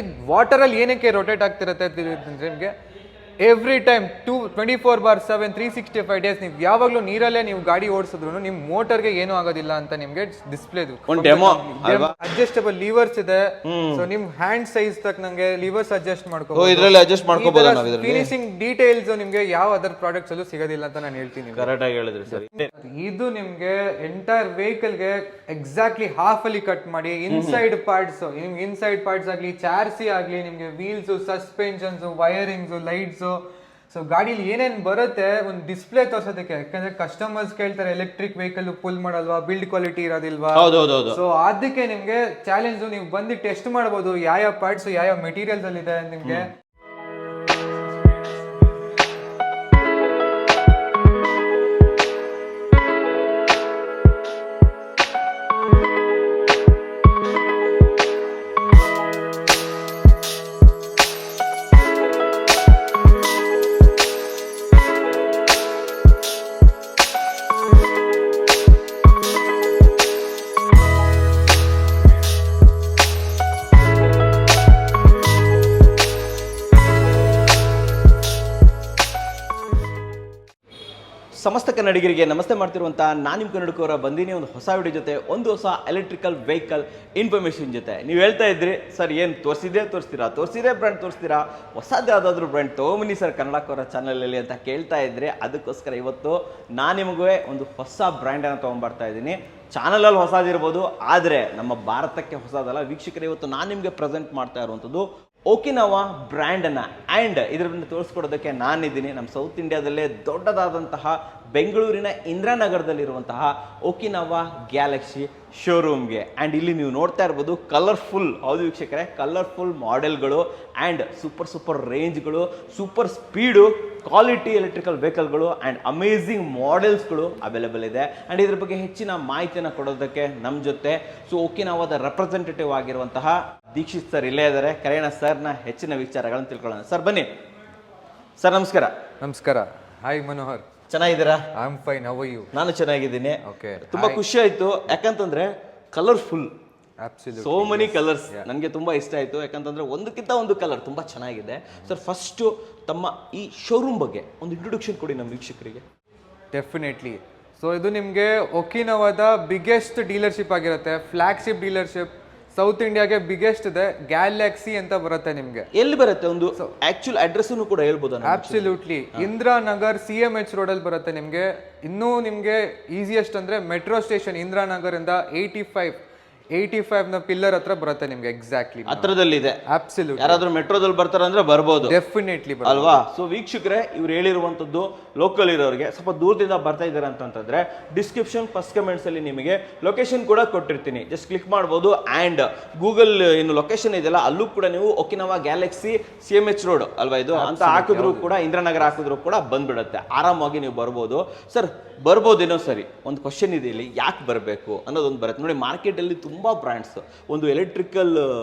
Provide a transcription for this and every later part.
ಇದು ವಾಟರಲ್ಲಿ ಏನಕ್ಕೆ ರೊಟೇಟ್ ಆಗ್ತಿರುತ್ತೆ ನಿಮಗೆ ಎವ್ರಿ ಟೈಮ್ 24/7 365 ಡೇಸ್ ನೀವು ಯಾವಾಗಲೂ ನೀರಲ್ಲೇ ನೀವು ಗಾಡಿ ಓಡಿಸಿದ್ರು ನಿಮ್ಮ ಮೋಟರ್ಗೆ ಏನೂ ಆಗೋದಿಲ್ಲ ಅಂತ ನಿಮಗೆ ಡಿಸ್ಪ್ಲೇ ಅಡ್ಜಸ್ಟಬಲ್ ಲೀವರ್ಸ್ ಇದೆ. ಸೊ ನಿಮ್ ಹ್ಯಾಂಡ್ ಸೈಜ್ ತಕ್ಕನಂಗೆ ಲೀವರ್ಸ್ ಅಡ್ಜಸ್ಟ್ ಮಾಡ್ಕೋಬಹುದು. ಇದರಲ್ಲಿ ಅಡ್ಜಸ್ಟ್ ಮಾಡ್ಕೋಬಹುದು ನಾವು. ಇದರಲ್ಲಿ ಫಿನಿಶಿಂಗ್ ಡೀಟೇಲ್ಸ್ ನಿಮಗೆ ಯಾವ ಅದರ್ ಪ್ರಾಡಕ್ಟ್ಸ್ ಅಲ್ಲೂ ಸಿಗೋದಿಲ್ಲ ಅಂತ ನಾನು ಹೇಳ್ತೀನಿ. ಕರೆಕ್ಟ್ ಆಗಿ ಹೇಳಿದ್ರಿ ಸರ್. ಇದು ನಿಮ್ಗೆ ಎಂಟೈರ್ ವೆಹಿಕಲ್ ಗೆ ಎಕ್ಸಾಕ್ಟ್ಲಿ ಹಾಫ್ ಅಲ್ಲಿ ಕಟ್ ಮಾಡಿ ಇನ್ಸೈಡ್ ಪಾರ್ಟ್ಸ್, ನಿಮ್ಗೆ ಇನ್ಸೈಡ್ ಪಾರ್ಟ್ಸ್ ಆಗ್ಲಿ, ಚಾರ್ಸಿ ಆಗ್ಲಿ, ನಿಮ್ಗೆ wheels, suspensions, wirings, lights, so ಗಾಡಿಲಿ ಏನೇನ್ ಬರುತ್ತೆ ಒಂದು ಡಿಸ್ಪ್ಲೇ ತೋರ್ಸೋದಕ್ಕೆ. ಯಾಕಂದ್ರೆ ಕಸ್ಟಮರ್ಸ್ ಕೇಳ್ತಾರೆ ಎಲೆಕ್ಟ್ರಿಕ್ ವೆಹಿಕಲ್ ಫುಲ್ ಮಾಡಲ್ವಾ, ಬಿಲ್ಡ್ ಕ್ವಾಲಿಟಿ ಇರೋದಿಲ್ವಾ. ಸೊ ಅದಕ್ಕೆ ನಿಮ್ಗೆ ಚಾಲೆಂಜ್, ನೀವು ಬಂದು ಟೆಸ್ಟ್ ಮಾಡಬಹುದು ಯಾವ ಪಾರ್ಟ್ಸ್ ಯಾವ ಮೆಟೀರಿಯಲ್ಸ್ ಅಲ್ಲಿ ಇದೆ ನಿಮ್ಗೆ. ಸಮಸ್ತ ಕನ್ನಡಿಗರಿಗೆ ನಮಸ್ತೆ ಮಾಡ್ತಿರುವಂಥ ನಾನು ನಿಮ್ಮ ಕನ್ನಡಕವರ ಬಂದಿನಿ ಒಂದು ಹೊಸ ವಿಡಿಯೋ ಜೊತೆ, ಒಂದು ಹೊಸ ಎಲೆಕ್ಟ್ರಿಕಲ್ ವೆಹಿಕಲ್ ಇನ್ಫಾರ್ಮೇಷನ್ ಜೊತೆ. ನೀವು ಹೇಳ್ತಾ ಇದ್ರಿ ಸರ್ ಏನು ತೋರಿಸಿದೆ ಬ್ರ್ಯಾಂಡ್ ತೋರಿಸ್ತೀರಾ, ಹೊಸದು ಯಾವುದಾದ್ರೂ ಬ್ರ್ಯಾಂಡ್ ತೊಗೊಂಬನ್ನಿ ಸರ್ ಕನ್ನಡಕವರ ಚಾನಲಲ್ಲಿ ಅಂತ ಕೇಳ್ತಾ ಇದ್ರಿ. ಅದಕ್ಕೋಸ್ಕರ ಇವತ್ತು ನಾನು ನಿಮಗೆ ಒಂದು ಹೊಸ ಬ್ರ್ಯಾಂಡನ್ನು ತೊಗೊಂಡ್ಬರ್ತಾ ಇದ್ದೀನಿ. ಚಾನಲಲ್ಲಿ ಹೊಸದಿರ್ಬೋದು, ಆದರೆ ನಮ್ಮ ಭಾರತಕ್ಕೆ ಹೊಸದಲ್ಲ. ವೀಕ್ಷಕರೇ, ಇವತ್ತು ನಾನು ನಿಮಗೆ ಪ್ರೆಸೆಂಟ್ ಮಾಡ್ತಾ ಇರುವಂಥದ್ದು ಒಕಿನವಾ ಬ್ರ್ಯಾಂಡನ್ನು. ಆ್ಯಂಡ್ ಇದರಿಂದ ತೋರಿಸ್ಕೊಡೋದಕ್ಕೆ ನಾನಿದ್ದೀನಿ ನಮ್ಮ ಸೌತ್ ಇಂಡಿಯಾದಲ್ಲೇ ದೊಡ್ಡದಾದಂತಹ ಬೆಂಗಳೂರಿನ ಇಂದಿರಾನಗರದಲ್ಲಿರುವಂತಹ ಒಕಿನವಾ ಗ್ಯಾಲಕ್ಸಿ ಶೋರೂಮ್ಗೆ. ಆ್ಯಂಡ್ ಇಲ್ಲಿ ನೀವು ನೋಡ್ತಾ ಇರ್ಬೋದು ಕಲರ್ಫುಲ್, ಹೌದು ವೀಕ್ಷಕರೇ, ಕಲರ್ಫುಲ್ ಮಾಡೆಲ್ಗಳು ಆ್ಯಂಡ್ ಸೂಪರ್ ರೇಂಜ್ಗಳು, ಸೂಪರ್ ಸ್ಪೀಡು, ಕ್ವಾಲಿಟಿ ಎಲೆಕ್ಟ್ರಿಕಲ್ ವೆಹಿಕಲ್ಗಳು ಆ್ಯಂಡ್ ಅಮೇಝಿಂಗ್ ಮಾಡೆಲ್ಸ್ಗಳು ಅವೈಲೇಬಲ್ ಇದೆ. ಆ್ಯಂಡ್ ಇದ್ರ ಬಗ್ಗೆ ಹೆಚ್ಚಿನ ಮಾಹಿತಿಯನ್ನು ಕೊಡೋದಕ್ಕೆ ನಮ್ಮ ಜೊತೆ ಒಕಿನವಾದ ರೆಪ್ರೆಸೆಂಟೇಟಿವ್ ಆಗಿರುವಂತಹ ದೀಕ್ಷಿತ್ ಸರ್ ಇಲ್ಲೇ ಇದ್ದಾರೆ. ಕರೆಯೋಣ ಸರ್ನ ಹೆಚ್ಚಿನ ವಿಚಾರಗಳನ್ನು ತಿಳ್ಕೊಳ್ಳೋಣ. ಸರ್ ಬನ್ನಿ. ಸರ್ ನಮಸ್ಕಾರ. ನಮಸ್ಕಾರ. ಹಾಯ್ ಮನೋಹರ್, ಚೆನ್ನಾಗಿದ್ದೀರಾ? I am fine, how are you? ನಾನು ಚೆನ್ನಾಗಿದ್ದೀನಿ. ಓಕೆ, ತುಂಬಾ ಖುಷಿ ಆಯ್ತು ಯಾಕಂತಂದ್ರೆ ಕಲರ್ಫುಲ್, ಸೋ ಮೆನಿ ಕಲರ್ಸ್ ನನಗೆ ತುಂಬಾ ಇಷ್ಟ ಆಯ್ತು. ಯಾಕಂತಂದ್ರೆ ಒಂದಕ್ಕಿಂತ ಒಂದು ಕಲರ್ ತುಂಬಾ ಚೆನ್ನಾಗಿದೆ. ಸರ್ ಫಸ್ಟ್ ತಮ್ಮ ಈ ಶೋರೂಮ್ ಬಗ್ಗೆ ಒಂದು ಇಂಟ್ರೊಡಕ್ಷನ್ ಕೊಡಿ ನಮ್ಮ ವೀಕ್ಷಕರಿಗೆ. ಡೆಫಿನೆಟ್ಲಿ. ಸೊ ಇದು ನಿಮಗೆ ಒಕಿನವಾದ ಬಿಗ್ಗೆಸ್ಟ್ ಡೀಲರ್ಶಿಪ್ ಆಗಿರುತ್ತೆ, ಫ್ಲಾಗ್ಶಿಪ್ ಡೀಲರ್ಶಿಪ್. ಸೌತ್ ಇಂಡಿಯಾಗೆ ಬಿಗ್ಗೆಸ್ಟ್ ಇದೆ, ಗ್ಯಾಲಕ್ಸಿ ಅಂತ ಬರುತ್ತೆ ನಿಮ್ಗೆ. ಎಲ್ಲಿ ಬರುತ್ತೆ ಒಂದು ಆಕ್ಚುಲ್ ಅಡ್ರೆಸ್ ಕೂಡ ಹೇಳ್ಬೋದು? ಅಬ್ಸಲ್ಯೂಟ್ಲಿ, ಇಂದಿರಾನಗರ್ CMH ರೋಡ್ ಅಲ್ಲಿ ಬರುತ್ತೆ ನಿಮ್ಗೆ. ಇನ್ನೂ ನಿಮ್ಗೆ ಈಸಿಯೆಸ್ಟ್ ಅಂದ್ರೆ ಮೆಟ್ರೋ ಸ್ಟೇಷನ್ ಇಂದಿರಾನಗರ್ ಇಂದ 85 ನ ಪಿಲ್ಲರ್ ಹತ್ರ ಬರುತ್ತೆ ನಿಮ್ಗೆ. ಎಕ್ಸಾಕ್ಟ್ಲಿ ಹತ್ರದಲ್ಲಿದೆ. ಅಬ್ಸಲ್ಯೂಟ್. ಯಾರಾದ್ರೂ ಮೆಟ್ರೋದಲ್ಲಿ ಬರ್ತಾರಂದ್ರೆ ಬರ್ಬೋದು, ಡೆಫಿನೆಟ್ಲಿ ಅಲ್ವಾ? ಸೊ ವೀಕ್ಷಕರೇ, ಇವ್ರು ಹೇಳಿರುವಂತದ್ದು ಲೋಕಲ್ ಇರೋರಿಗೆ, ಸ್ವಲ್ಪ ದೂರದಿಂದ ಬರ್ತಾ ಇದ್ದಾರೆ ಅಂತಂದ್ರೆ ಡಿಸ್ಕ್ರಿಪ್ಷನ್ ಫಸ್ಟ್ ಕಮೆಂಟ್ಸ್ ಅಲ್ಲಿ ನಿಮಗೆ ಲೊಕೇಶನ್ ಕೂಡ ಕೊಟ್ಟಿರ್ತೀನಿ, ಜಸ್ಟ್ ಕ್ಲಿಕ್ ಮಾಡ್ಬೋದು. ಅಂಡ್ ಗೂಗಲ್ ಏನು ಲೊಕೇಶನ್ ಇದೆಯಲ್ಲ ಅಲ್ಲೂ ಕೂಡ ನೀವು ಒಕಿನವಾ ಗ್ಯಾಲಕ್ಸಿ CMH ರೋಡ್ ಅಲ್ವಾ ಇದು ಅಂತ ಹಾಕಿದ್ರು ಕೂಡ, ಇಂದಿರಾನಗರ ಹಾಕಿದ್ರು ಕೂಡ ಬಂದ್ಬಿಡುತ್ತೆ. ಆರಾಮಾಗಿ ನೀವು ಬರ್ಬೋದು. ಸರ್ ಬರ್ಬೋದೇನೋ, ಸರಿ, ಒಂದು ಕ್ವಶನ್ ಇದೆ ಇಲ್ಲಿ, ಯಾಕೆ ಬರಬೇಕು ಅನ್ನೋದೊಂದು ಬರುತ್ತೆ ನೋಡಿ. ಮಾರ್ಕೆಟ್ ಅಲ್ಲಿ ತುಂಬಾ ಬ್ರ್ಯಾಂಡ್ಸ್, ಒಂದು ಎಲೆಕ್ಟ್ರಿಕಲ್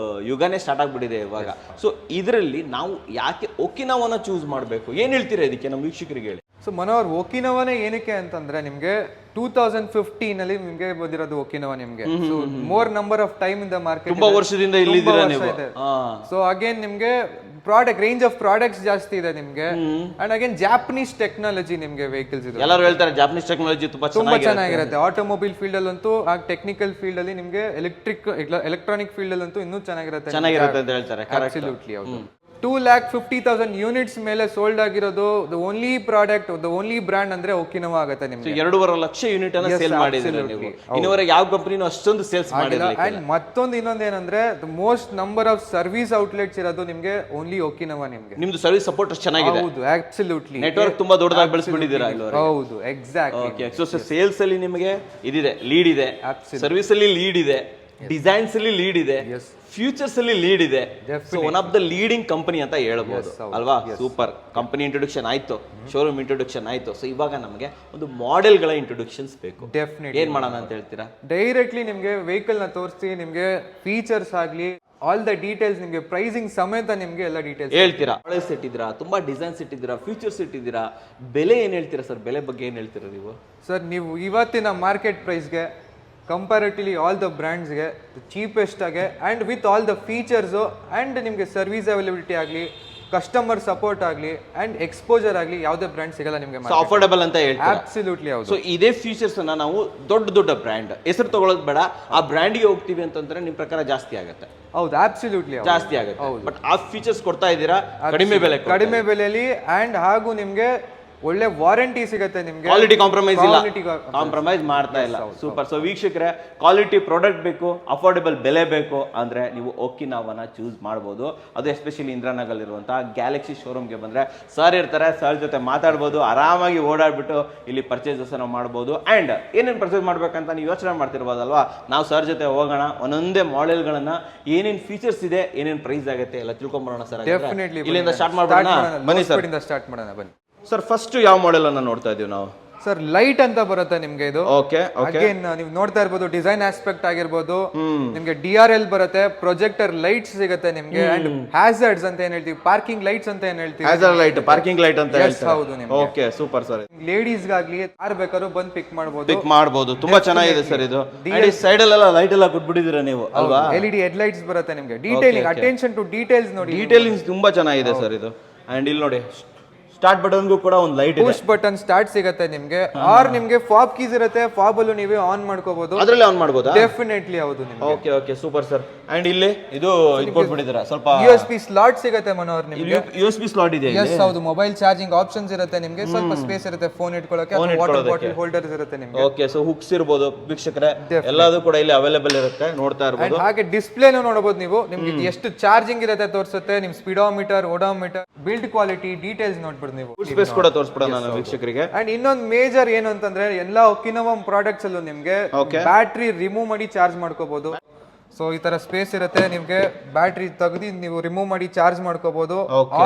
ಯುಗನೇ ಸ್ಟಾರ್ಟ್ ಆಗ್ಬಿಟ್ಟಿದೆ ಇವಾಗ. ಸೊ ಇದರಲ್ಲಿ ನಾವು ಯಾಕೆ ಒಕಿನವಾನ ಚೂಸ್ ಮಾಡಬೇಕು? ಏನ್ ಹೇಳ್ತೀರಾ ಇದಕ್ಕೆ ನಮ್ಮ ವೀಕ್ಷಕರಿಗೆ ಹೇಳಿ. ಸೊ ಮನೋಹರ್, ಒಕಿನವಾನೇ ಏನಕ್ಕೆ ಅಂತಂದ್ರೆ ನಿಮ್ಗೆ 2015 ಅಲ್ಲಿ ನಿಮ್ಗೆ ಬಂದಿರೋದು ಒಕಿನವಾ ನಿಮ್ಗೆ. More number of time in the market, ತುಂಬಾ ವರ್ಷದಿಂದ ಇಲ್ಲಿದ್ದೀರಾ ನೀವು. ಸೊ ಅಗೇನ್ ನಿಮ್ಗೆ ಪ್ರಾಡಕ್ಟ್ ರೇಂಜ್ ಆಫ್ ಪ್ರಾಡಕ್ಟ್ಸ್ ಜಾಸ್ತಿ ಇದೆ ನಿಮ್ಗೆ. ಅಂಡ್ ಅಗೇನ್ ಜಾಪನೀಸ್ ಟೆಕ್ನಾಲಜಿ ನಿಮ್ಗೆ ವೆಹಿಕಲ್ಸ್ ಇದೆ. ಎಲ್ಲರೂ ಹೇಳ್ತಾರೆ ಜಾಪನೀಸ್ ಟೆಕ್ನಾಲಜಿ ತುಂಬಾ ಚೆನ್ನಾಗಿರುತ್ತೆ. ಆಟೋಮೊಬೈಲ್ ಫೀಲ್ಡ್ ಅಲ್ಲಂತೂ, ಆ ಟೆಕ್ನಿಕಲ್ ಫೀಲ್ಡ್ ಅಲ್ಲಿ ನಿಮ್ಗೆ ಎಲೆಕ್ಟ್ರಾನಿಕ್ ಫೀಲ್ಡ್ ಅಲ್ಲಂತೂ ಇನ್ನೂ ಚೆನ್ನಾಗಿರುತ್ತೆ ಅಂತ ಹೇಳ್ತಾರೆ. ಅಬ್ಸಲ್ಯೂಟ್ಲಿ ಹೌದು. 2,50,000 ಯೂನಿಟ್ಸ್ ಮೇಲೆ ಸೋಲ್ಡ್ ಆಗಿರೋದು the only product, the only brand ಅಂದ್ರೆ ಒಕಿನವಾ ಆಗುತ್ತೆ ನಿಮ್ಗೆ. 2.5 ಲಕ್ಷ ಯೂನಿಟ್ ಅನ್ನ ಸೇಲ್ ಮಾಡಿದ್ರೆ ನೀವು. ಇನ್ನೂವರೆಗೆ ಯಾವ ಕಂಪನಿನೂ ಅಷ್ಟೊಂದು ಸೇಲ್ಸ್ ಮಾಡಿಲ್ಲ. ಅಂಡ್ ಮತ್ತೊಂದು ಇನ್ನೊಂದೇನಂದ್ರೆ the most number of service outlets ಇರೋದು ನಿಮ್ಗೆ ಓನ್ಲಿ ಒಕಿನವಾ ನಿಮ್ಗೆ. ನಿಮ್ದು ಸರ್ವಿಸ್ ಸಪೋರ್ಟ್ ಅಷ್ಟು ಚೆನ್ನಾಗಿದೆ. ಹೌದು, ಅಬ್ಸಲ್ಯೂಟ್ಲಿ. ನೆಟ್ವರ್ಕ್ ತುಂಬಾ ದೊಡ್ಡದಾಗಿ ಬೆಳೆಸ್ಬಿಟ್ಟಿದ್ದೀರಾ. ಹೌದು, ಎಕ್ಸಾಕ್ಟ್ಲಿ. ಓಕೆ, ಸೊ ಸೇಲ್ಸ್ ಅಲ್ಲಿ ನಿಮಗೆ ಇದಿದೆ, ಲೀಡ್ ಇದೆ. ಸರ್ವಿಸ್ ಅಲ್ಲಿ ಲೀಡ್ ಇದೆ, ಡಿಸೈನ್ಸ್ ಅಲ್ಲಿ ಲೀಡ್ ಇದೆ, ಫ್ಯೂಚರ್ಸ್ ಅಲ್ಲಿ ಲೀಡ್ ಇದೆ. So one of the leading company ಅಂತ ಹೇಳ್ಬೋದು ಅಲ್ವಾ? ಸೂಪರ್. ಕಂಪನಿ ಇಂಟ್ರೊಡಕ್ಷನ್ ಆಯ್ತು, ಶೋರೂಮ್ ಇಂಟ್ರೊಡಕ್ಷನ್ ಆಯ್ತು. ಸೊ ಇವಾಗ ನಮಗೆ ಒಂದು ಮಾಡೆಲ್ ಗಳ ಇಂಟ್ರೊಡಕ್ಷನ್ಸ್ ಬೇಕು. ಡೆಫಿನೆಟ್ಲಿ. ಏನ್ ಮಾಡೋಣ ಅಂತ ಹೇಳ್ತೀರಾ? ಡೈರೆಕ್ಟ್ಲಿ ನಿಮ್ಗೆ ವೆಹಿಕಲ್ ನ ತೋರಿಸಿ, ನಿಮ್ಗೆ ಫೀಚರ್ಸ್ ಆಗ್ಲಿ, ಆಲ್ ದ ಡೀಟೇಲ್ಸ್, ನಿಮ್ಗೆ ಪ್ರೈಸಿಂಗ್ ಸಮೇತ ನಿಮ್ಗೆ ಎಲ್ಲ ಡೀಟೇಲ್ಸ್ ಹೇಳ್ತೀರಾ. ಮಾಡೆಲ್ಸ್ ಇಟ್ಟಿದ್ದೀರಾ, ತುಂಬಾ ಡಿಸೈನ್ಸ್ ಇಟ್ಟಿದ್ದೀರಾ, ಫೀಚರ್ಸ್ ಇಟ್ಟಿದ್ದೀರಾ. ಬೆಲೆ ಏನ್ ಹೇಳ್ತೀರಾ ಸರ್? ಬೆಲೆ ಬಗ್ಗೆ ಏನ್ ಹೇಳ್ತೀರಾ ನೀವು? ಸರ್, ನೀವು ಇವತ್ತಿನ ಮಾರ್ಕೆಟ್ ಪ್ರೈಸ್ಗೆ ಕಂಪ್ಯಾರಿಟಿವ್ಲಿ ಆಲ್ ದ ಬ್ರ್ಯಾಂಡ್ಸ್ಗೆ ಚೀಪೆಸ್ಟ್ ಆಗಿ and with all the features and ನಿಮಗೆ ಸರ್ವಿಸ್ ಅವೈಲಬಿಲಿಟಿ ಆಗಲಿ ಕಸ್ಟಮರ್ ಸಪೋರ್ಟ್ ಆಗಲಿ ಆ್ಯಂಡ್ ಎಕ್ಸ್ಪೋಜರ್ ಆಗಲಿ ಯಾವುದೇ ಬ್ರ್ಯಾಂಡ್ ಸಿಗಲ್ಲ ನಿಮಗೆ. ಅಫೋರ್ಡಬಲ್ ಅಂತ ಹೇಳ್ತೀರಾ? ಅಬ್ಸಲ್ಯೂಟ್ಲಿ ಹೌದು. ಸೊ ಇದೇ ಫೀಚರ್ಸ್ ಅನ್ನ ನಾವು ದೊಡ್ಡ ಬ್ರ್ಯಾಂಡ್ ಹೆಸರು ತಗೊಳ್ಳೋದು ಬೇಡ, ಆ ಬ್ರ್ಯಾಂಡ್ಗೆ ಹೋಗ್ತೀವಿ ಅಂತಂದ್ರೆ ನಿಮ್ ಪ್ರಕಾರ ಜಾಸ್ತಿ ಆಗುತ್ತೆ? ಹೌದು, ಅಬ್ಸಲ್ಯೂಟ್ಲಿ ಜಾಸ್ತಿ ಆಗುತ್ತೆ. ಬಟ್ ಆ ಫೀಚರ್ಸ್ ಕೊಡ್ತಾ ಇದ್ದೀರಾ ಕಡಿಮೆ ಬೆಲೆಯಲ್ಲಿ ಆ್ಯಂಡ್ ಹಾಗೂ ನಿಮಗೆ ಒಳ್ಳೆ ವಾರಂಟಿ ಸಿಗುತ್ತೆ ನಿಮಗೆ. ಕ್ವಾಲಿಟಿ ಕಾಂಪ್ರಮೈಸ್ ಇಲ್ಲ, ಕಾಂಪ್ರಮೈಸ್ ಮಾಡ್ತಾ ಇಲ್ಲ. ಸೂಪರ್. ಸೊ ವೀಕ್ಷಕರೇ, ಕ್ವಾಲಿಟಿ ಪ್ರಾಡಕ್ಟ್ ಬೇಕು, ಅಫೋರ್ಡೆಬಲ್ ಬೆಲೆ ಬೇಕು ಅಂದ್ರೆ ನೀವು ಒಕಿನಾವಾನ ಚೂಸ್ ಮಾಡಬಹುದು. ಅದು ಎಸ್ಪೆಷಲಿ ಇಂದ್ರಾನಗರ್ ಇರುವಂತಹ ಗ್ಯಾಲಕ್ಸಿ ಶೋರೂಮ್ಗೆ ಬಂದ್ರೆ ಸರ್ ಇರ್ತಾರೆ, ಸರ್ ಜೊತೆ ಮಾತಾಡ್ಬೋದು, ಆರಾಮಾಗಿ ಓಡಾಡ್ಬಿಟ್ಟು ಇಲ್ಲಿ ಪರ್ಚೇಸಸ್ ನಾವು ಮಾಡ್ಬೋದು. ಅಂಡ್ ಏನೇನು ಪರ್ಚೇಸ್ ಮಾಡ್ಬೇಕಂತ ನೀವು ಯೋಚನೆ ಮಾಡ್ತಿರ್ಬೋದಲ್ವಾ, ನಾವು ಸರ್ ಜೊತೆ ಹೋಗೋಣ, ಒಂದೊಂದೇ ಮಾಡೆಲ್ಗಳನ್ನ ಏನೇನು ಫೀಚರ್ಸ್ ಇದೆ, ಏನೇನು ಪ್ರೈಸ್ ಆಗುತ್ತೆ ಎಲ್ಲ ತಿಳ್ಕೊಂಬರೋಣ ಸರ್. ಇಲ್ಲಿಂದ ಸ್ಟಾರ್ಟ್ ಮಾಡೋಣ, ಬನ್ನಿ ಸರ್. ಸ್ಟಾರ್ಟ್ ಮಾಡೋಣ ಬನ್ನಿ ಸರ್. ಫಸ್ಟ್ ಯಾವ ಮಾಡೆಲ್ ಅನ್ನ ನೋಡ್ತಾ ಇದೀವಿ ನಾವು? ಸರ್ ಲೈಟ್ ಅಂತ ಬರುತ್ತೆ ನಿಮ್ಗೆ ಇದು. ಓಕೆ ಅಗೇನ್ ನೀವು ನೋಡ್ತಾ ಇರ್ಬೋದು, ಡಿಸೈನ್ ಆಸ್ಪೆಕ್ಟ್ ಆಗಿರ್ಬೋದು, ನಿಮ್ಗೆ DRL ಬರುತ್ತೆ, ಪ್ರೊಜೆಕ್ಟರ್ ಲೈಟ್ಸ್ ಸಿಗುತ್ತೆ ನಿಮ್ಗೆ, ಅಂಡ್ ಹ್ಯಾಸರ್ಡ್ಸ್ ಅಂತ ಏನ್ ಹೇಳ್ತೀವಿ, ಪಾರ್ಕಿಂಗ್ ಲೈಟ್ಸ್ ಅಂತ ಏನ್ ಹೇಳ್ತೀವಿ, ಹ್ಯಾಸರ್ಡ್ ಲೈಟ್, ಪಾರ್ಕಿಂಗ್ ಲೈಟ್ ಅಂತ ಹೇಳ್ತಾರೆ. ಹೌದು ನಿಮ್ಗೆ. Okay super sir. ಲೇಡೀಸ್ ಗಾಗ್ಲಿ ಯಾರು ಬೇಕಾದ್ರೂ ಬಂದು ಪಿಕ್ ಮಾಡಬಹುದು. ತುಂಬಾ ಚೆನ್ನಾಗಿದೆ ಸರ್ ಇದು. ಸೈಡ್ ಅಲ್ಲೆಲ್ಲ ಲೈಟ್ ಎಲ್ಲ ಕೊಟ್ಬಿಟ್ಟಿದ್ದೀರಾ ನೀವು ಅಲ್ವಾ? LED ಹೆಡ್ ಲೈಟ್ಸ್ ಬರುತ್ತೆ ನಿಮ್ಗೆ. ಡೀಟೇಲಿಂಗ್, ಅಟೆನ್ಷನ್ ಟು ಡೀಟೇಲ್ಸ್ ನೋಡಿ, ಡೀಟೇಲಿಂಗ್ ತುಂಬಾ ಚೆನ್ನಾಗಿದೆ ಸರ್ ಇದು. ಅಂಡ್ ಇಲ್ಲಿ ನೋಡಿ, ಸ್ಟಾರ್ಟ್ ಬಟನ್ಗೂ ಕೂಡ ಒಂದು ಲೈಟ್ ಇದೆ, ಪುಷ್ ಬಟನ್ ಸ್ಟಾರ್ಟ್ ಸಿಗುತ್ತೆ ನಿಮ್ಗೆ. ಆರ್ ನಿಮ್ಗೆ ಫಾಬ್ ಕೀಸ್ ಇರುತ್ತೆ, ಫಾಬ್ ಅಲ್ಲೂ ನೀವೇ ಆನ್ ಮಾಡ್ಕೋಬಹುದು. ಅದರಲ್ಲಿ ಆನ್ ಮಾಡಬಹುದಾ? ಡೆಫಿನೆಟ್ಲಿ ಹೌದು ನಿಮ್ಗೆ. Okay super sir. ಅಂಡ್ ಇಲ್ಲಿ ಇದು ಕೊಟ್ಬಿಟ್ಟಿದ್ದೀರಾ ಸ್ವಲ್ಪ USB ಸ್ಲಾಟ್ ಸಿಗುತ್ತೆ ಮನೋಹರ್ ನಿಮ್ಗೆ. USB ಸ್ಲಾಟ್ ಇದೆ. ಎಸ್ ಹೌದು, ಮೊಬೈಲ್ ಚಾರ್ಜಿಂಗ್ ಆಪ್ಷನ್ಸ್ ಇರುತ್ತೆ ನಿಮ್ಗೆ, ಸ್ವಲ್ಪ ಸ್ಪೇಸ್ ಇರುತ್ತೆ ಫೋನ್ ಇಟ್ಕೊಳ್ಳೋಕೆ, ವಾಟರ್ ಬಾಟಲ್ ಹೋಲ್ಡರ್ಸ್ ಇರುತ್ತೆ ನಿಮ್ಗೆ. ಓಕೆ, ಸೊ ಹುಕ್ಸ್ ಇರಬಹುದು ವೀಕ್ಷಕರೇ, ಎಲ್ಲದೂ ಕೂಡ ಇಲ್ಲಿ ಅವೈಲೇಬಲ್ ಇರುತ್ತೆ, ನೋಡ್ತಾ ಇರಬಹುದು. ಹಾಗೆ ಡಿಸ್ಪ್ಲೇನು ನೋಡಬಹುದು ನೀವು, ನಿಮ್ಗೆ ಎಷ್ಟು ಚಾರ್ಜಿಂಗ್ ಇರುತ್ತೆ ತೋರಿಸುತ್ತೆ, ನಿಮ್ speedometer, odometer, build quality, details ನೋಡ್ಬೋದು ನೀವು. ಸ್ಪೇಸ್ ಕೂಡ ತೋರಿಸ್ಬಿಡೋಣ ನಾನು ವೀಕ್ಷಕರಿಗೆ. ಅಂಡ್ ಇನ್ನೊಂದು ಮೇಜರ್ ಏನು ಅಂತಂದ್ರೆ, ಎಲ್ಲಾ ಒಕಿನೋವಾ ಪ್ರಾಡಕ್ಟ್ಸ್ ಅಲ್ಲೂ ನಿಮ್ಗೆ ಬ್ಯಾಟ್ರಿ ರಿಮೂವ್ ಮಾಡಿ ಚಾರ್ಜ್ ಮಾಡ್ಕೋಬಹುದು. ಸೊ ಈ ತರ ಸ್ಪೇಸ್ ಇರುತ್ತೆ ನಿಮ್ಗೆ, ಬ್ಯಾಟ್ರಿ ತೆಗೆದು ನೀವು ರಿಮೂವ್ ಮಾಡಿ ಚಾರ್ಜ್ ಮಾಡ್ಕೋಬಹುದು.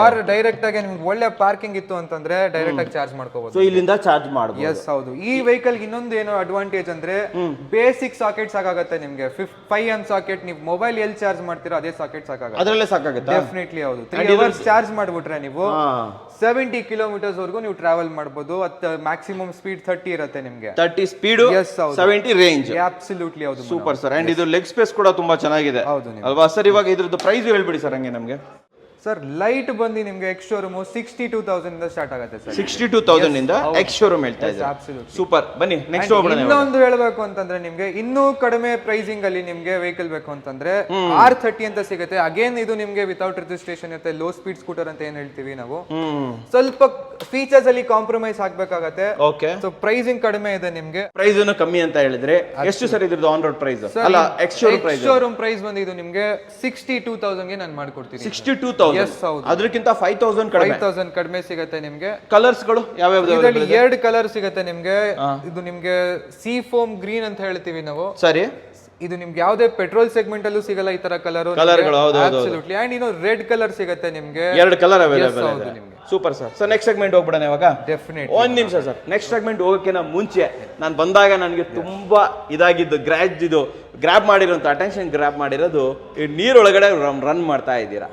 ಆರ್ ಡೈರೆಕ್ಟ್ ಆಗಿ ನಿಮ್ಗೆ ಒಳ್ಳೆ ಪಾರ್ಕಿಂಗ್ ಇತ್ತು ಅಂತಂದ್ರೆ ಡೈರೆಕ್ಟ್ ಆಗಿ ಚಾರ್ಜ್ ಮಾಡ್ಕೋಬಹುದು. ಸೊ ಇಲ್ಲಿಂದ ಚಾರ್ಜ್ ಮಾಡಬಹುದು. ಎಸ್ ಹೌದು. ಈ ವೆಹಿಕಲ್ ಇನ್ನೊಂದು ಏನು ಅಡ್ವಾಂಟೇಜ್ ಅಂದ್ರೆ, ಬೇಸಿಕ್ ಸಾಕೆಟ್ ಸಾಕಾಗುತ್ತೆ ನಿಮ್ಗೆ. 5 ಸಾಕೆಟ್, ನೀವು ಮೊಬೈಲ್ ಎಲ್ಲಿ ಚಾರ್ಜ್ ಮಾಡ್ತೀರಾ ಅದೇ ಸಾಕೆಟ್ ಸಾಕಾಗುತ್ತೆ, ಅದರಲ್ಲೇ ಸಾಕಾಗುತ್ತೆ. ಡೆಫಿನೆಟ್ಲಿ ಹೌದು. 3 ಅವರ್ಸ್ ಚಾರ್ಜ್ ಮಾಡ್ಬಿಟ್ರೆ ನೀವು 70 ಕಿಲೋಮೀಟರ್ಸ್ ವರೆಗೂ ನೀವು ಟ್ರಾವೆಲ್ ಮಾಡಬಹುದು. ಮ್ಯಾಕ್ಸಿಮಮ್ ಸ್ಪೀಡ್ 30 ಇರುತ್ತೆ ನಿಮ್ಗೆ. 30 ಸ್ಪೀಡ್, 70 ರೇಂಜ್. ಅಬ್ಸಲ್ಯೂಟ್ಲಿ ಹೌದು. Super sir. ಅಂಡ್ ಇದು ಲೆಗ್ ಸ್ಪೇಸ್ ಕೂಡ ತುಂಬಾ ಚೆನ್ನಾಗಿದೆ ಅಲ್ವಾ ಸರ್? ಇವಾಗ ಇದ್ರದ್ದು ಪ್ರೈಸ್ ಹೇಳ್ಬಿಡಿ ಸರ್ ಹಂಗೆ ನಮ್ಗೆ. ಸರ್ ಲೈಟ್ ಬಂದು ನಿಮ್ಗೆ ಎಕ್ಸ್ ಶೋರೂಮ್ 62,000 ಇಂದ ಸ್ಟಾರ್ಟ್ ಆಗುತ್ತೆ ಸರ್. 62,000 ಇಂದ ಎಕ್ಸ್ ಶೋರೂಮ್ ಹೇಳ್ತಾ ಇದ್ದಾರೆ. ಸೂಪರ್. ಬನ್ನಿ ನೆಕ್ಸ್ಟ್ ಹೋಗೋಣ. ಇನ್ನೊಂದು ಹೇಳಬೇಕು ಅಂತಂದ್ರೆ, ನಿಮ್ಗೆ ಇನ್ನೂ ಕಡಿಮೆ ಪ್ರೈಸಿಂಗ್ ಅಲ್ಲಿ ನಿಮ್ಗೆ ವೆಹಿಕಲ್ ಬೇಕು ಅಂತಂದ್ರೆ R30 ಅಂತ ಸಿಗುತ್ತೆ. ಅಗೇನ್ ಇದು ನಿಮ್ಗೆ ವಿತೌಟ್ ರಿಜಿಸ್ಟ್ರೇಷನ್ ಇರುತ್ತೆ, ಲೋ ಸ್ಪೀಡ್ ಸ್ಕೂಟರ್ ಅಂತ ಏನ್ ಹೇಳ್ತೀವಿ ನಾವು. ಸ್ವಲ್ಪ ಫೀಚರ್ಸ್ ಅಲ್ಲಿ ಕಾಂಪ್ರಮೈಸ್ ಆಗ್ಬೇಕಾಗತ್ತೆ. ಓಕೆ, ಸೊ ಪ್ರೈಸಿಂಗ್ ಕಡಿಮೆ ಇದೆ ನಿಮ್ಗೆ. ಪ್ರೈಸ್ ಕಮ್ಮಿ ಅಂತ ಹೇಳಿದ್ರೆ ಎಷ್ಟು ಸರ್ ಇದ್ರದ್ದು ಆನ್ ರೋಡ್ ಪ್ರೈಸ್? ಅಲ್ಲ, ಎಕ್ಸ್ ಶೋರೂಮ್ ಪ್ರೈಸ್ ಬಂದು ಇದು ನಿಮ್ಗೆ 62,000 ಗೆ ನಾನು ಮಾಡ್ಕೊಡ್ತೀನಿ. 62,000. ಅದಕ್ಕಿಂತ 5,000 ಕಡಿಮೆ ಸಿಗುತ್ತೆ ನಿಮ್ಗೆ. ಕಲರ್ಸ್ ಗಳು ಯಾವ್ಯಾವ? ಇದರಲ್ಲಿ 2 ಕಲರ್ ಸಿಗುತ್ತೆ ನಿಮ್ಗೆ. ಇದು ನಿಮ್ಗೆ ಸೀ ಫೋಮ್ ಗ್ರೀನ್ ಅಂತ ಹೇಳ್ತೀವಿ ನಾವು. ಸರಿ, ಇದು ನಿಮ್ಗೆ ಯಾವುದೇ ಪೆಟ್ರೋಲ್ ಸೆಗ್ಮೆಂಟ್ ಅಲ್ಲೂ ಸಿಗಲ್ಲ ಈ ತರ ಕಲರ್. ಅಬ್ಸಲ್ಯೂಟ್ಲಿ. ಅಂಡ್ ಇನ್ನು ರೆಡ್ ಕಲರ್ ಸಿಗುತ್ತೆ ನಿಮ್ಗೆ. 2 ಕಲರ್ ಅವೈಲೇಬಲ್ ಇದೆ. Super sir. So next segment ಹೋಗ್ಬಿಡೋಣ ಇವಾಗ. ಡೆಫಿನೆಟ್ಲಿ. ಒಂದ್ ನಿಮಿಷ ಸರ್, ನೆಕ್ಸ್ಟ್ ಸೆಗ್ಮೆಂಟ್ ಹೋಗೋಕ್ಕಿಂತ ಮುಂಚೆ ನಾನು ಬಂದಾಗ ನನಗೆ ತುಂಬಾ ಇದಾಗಿದ್ದು ಗ್ರಾಬ್ ಮಾಡಿರೋಂಥ ಅಟೆನ್ಷನ್ ಗ್ರಾಬ್ ಮಾಡಿರೋದು, ಈ ನೀರೊಳಗಡೆ ರನ್ ಮಾಡ್ತಾ ಇದ್ದೀರಾ.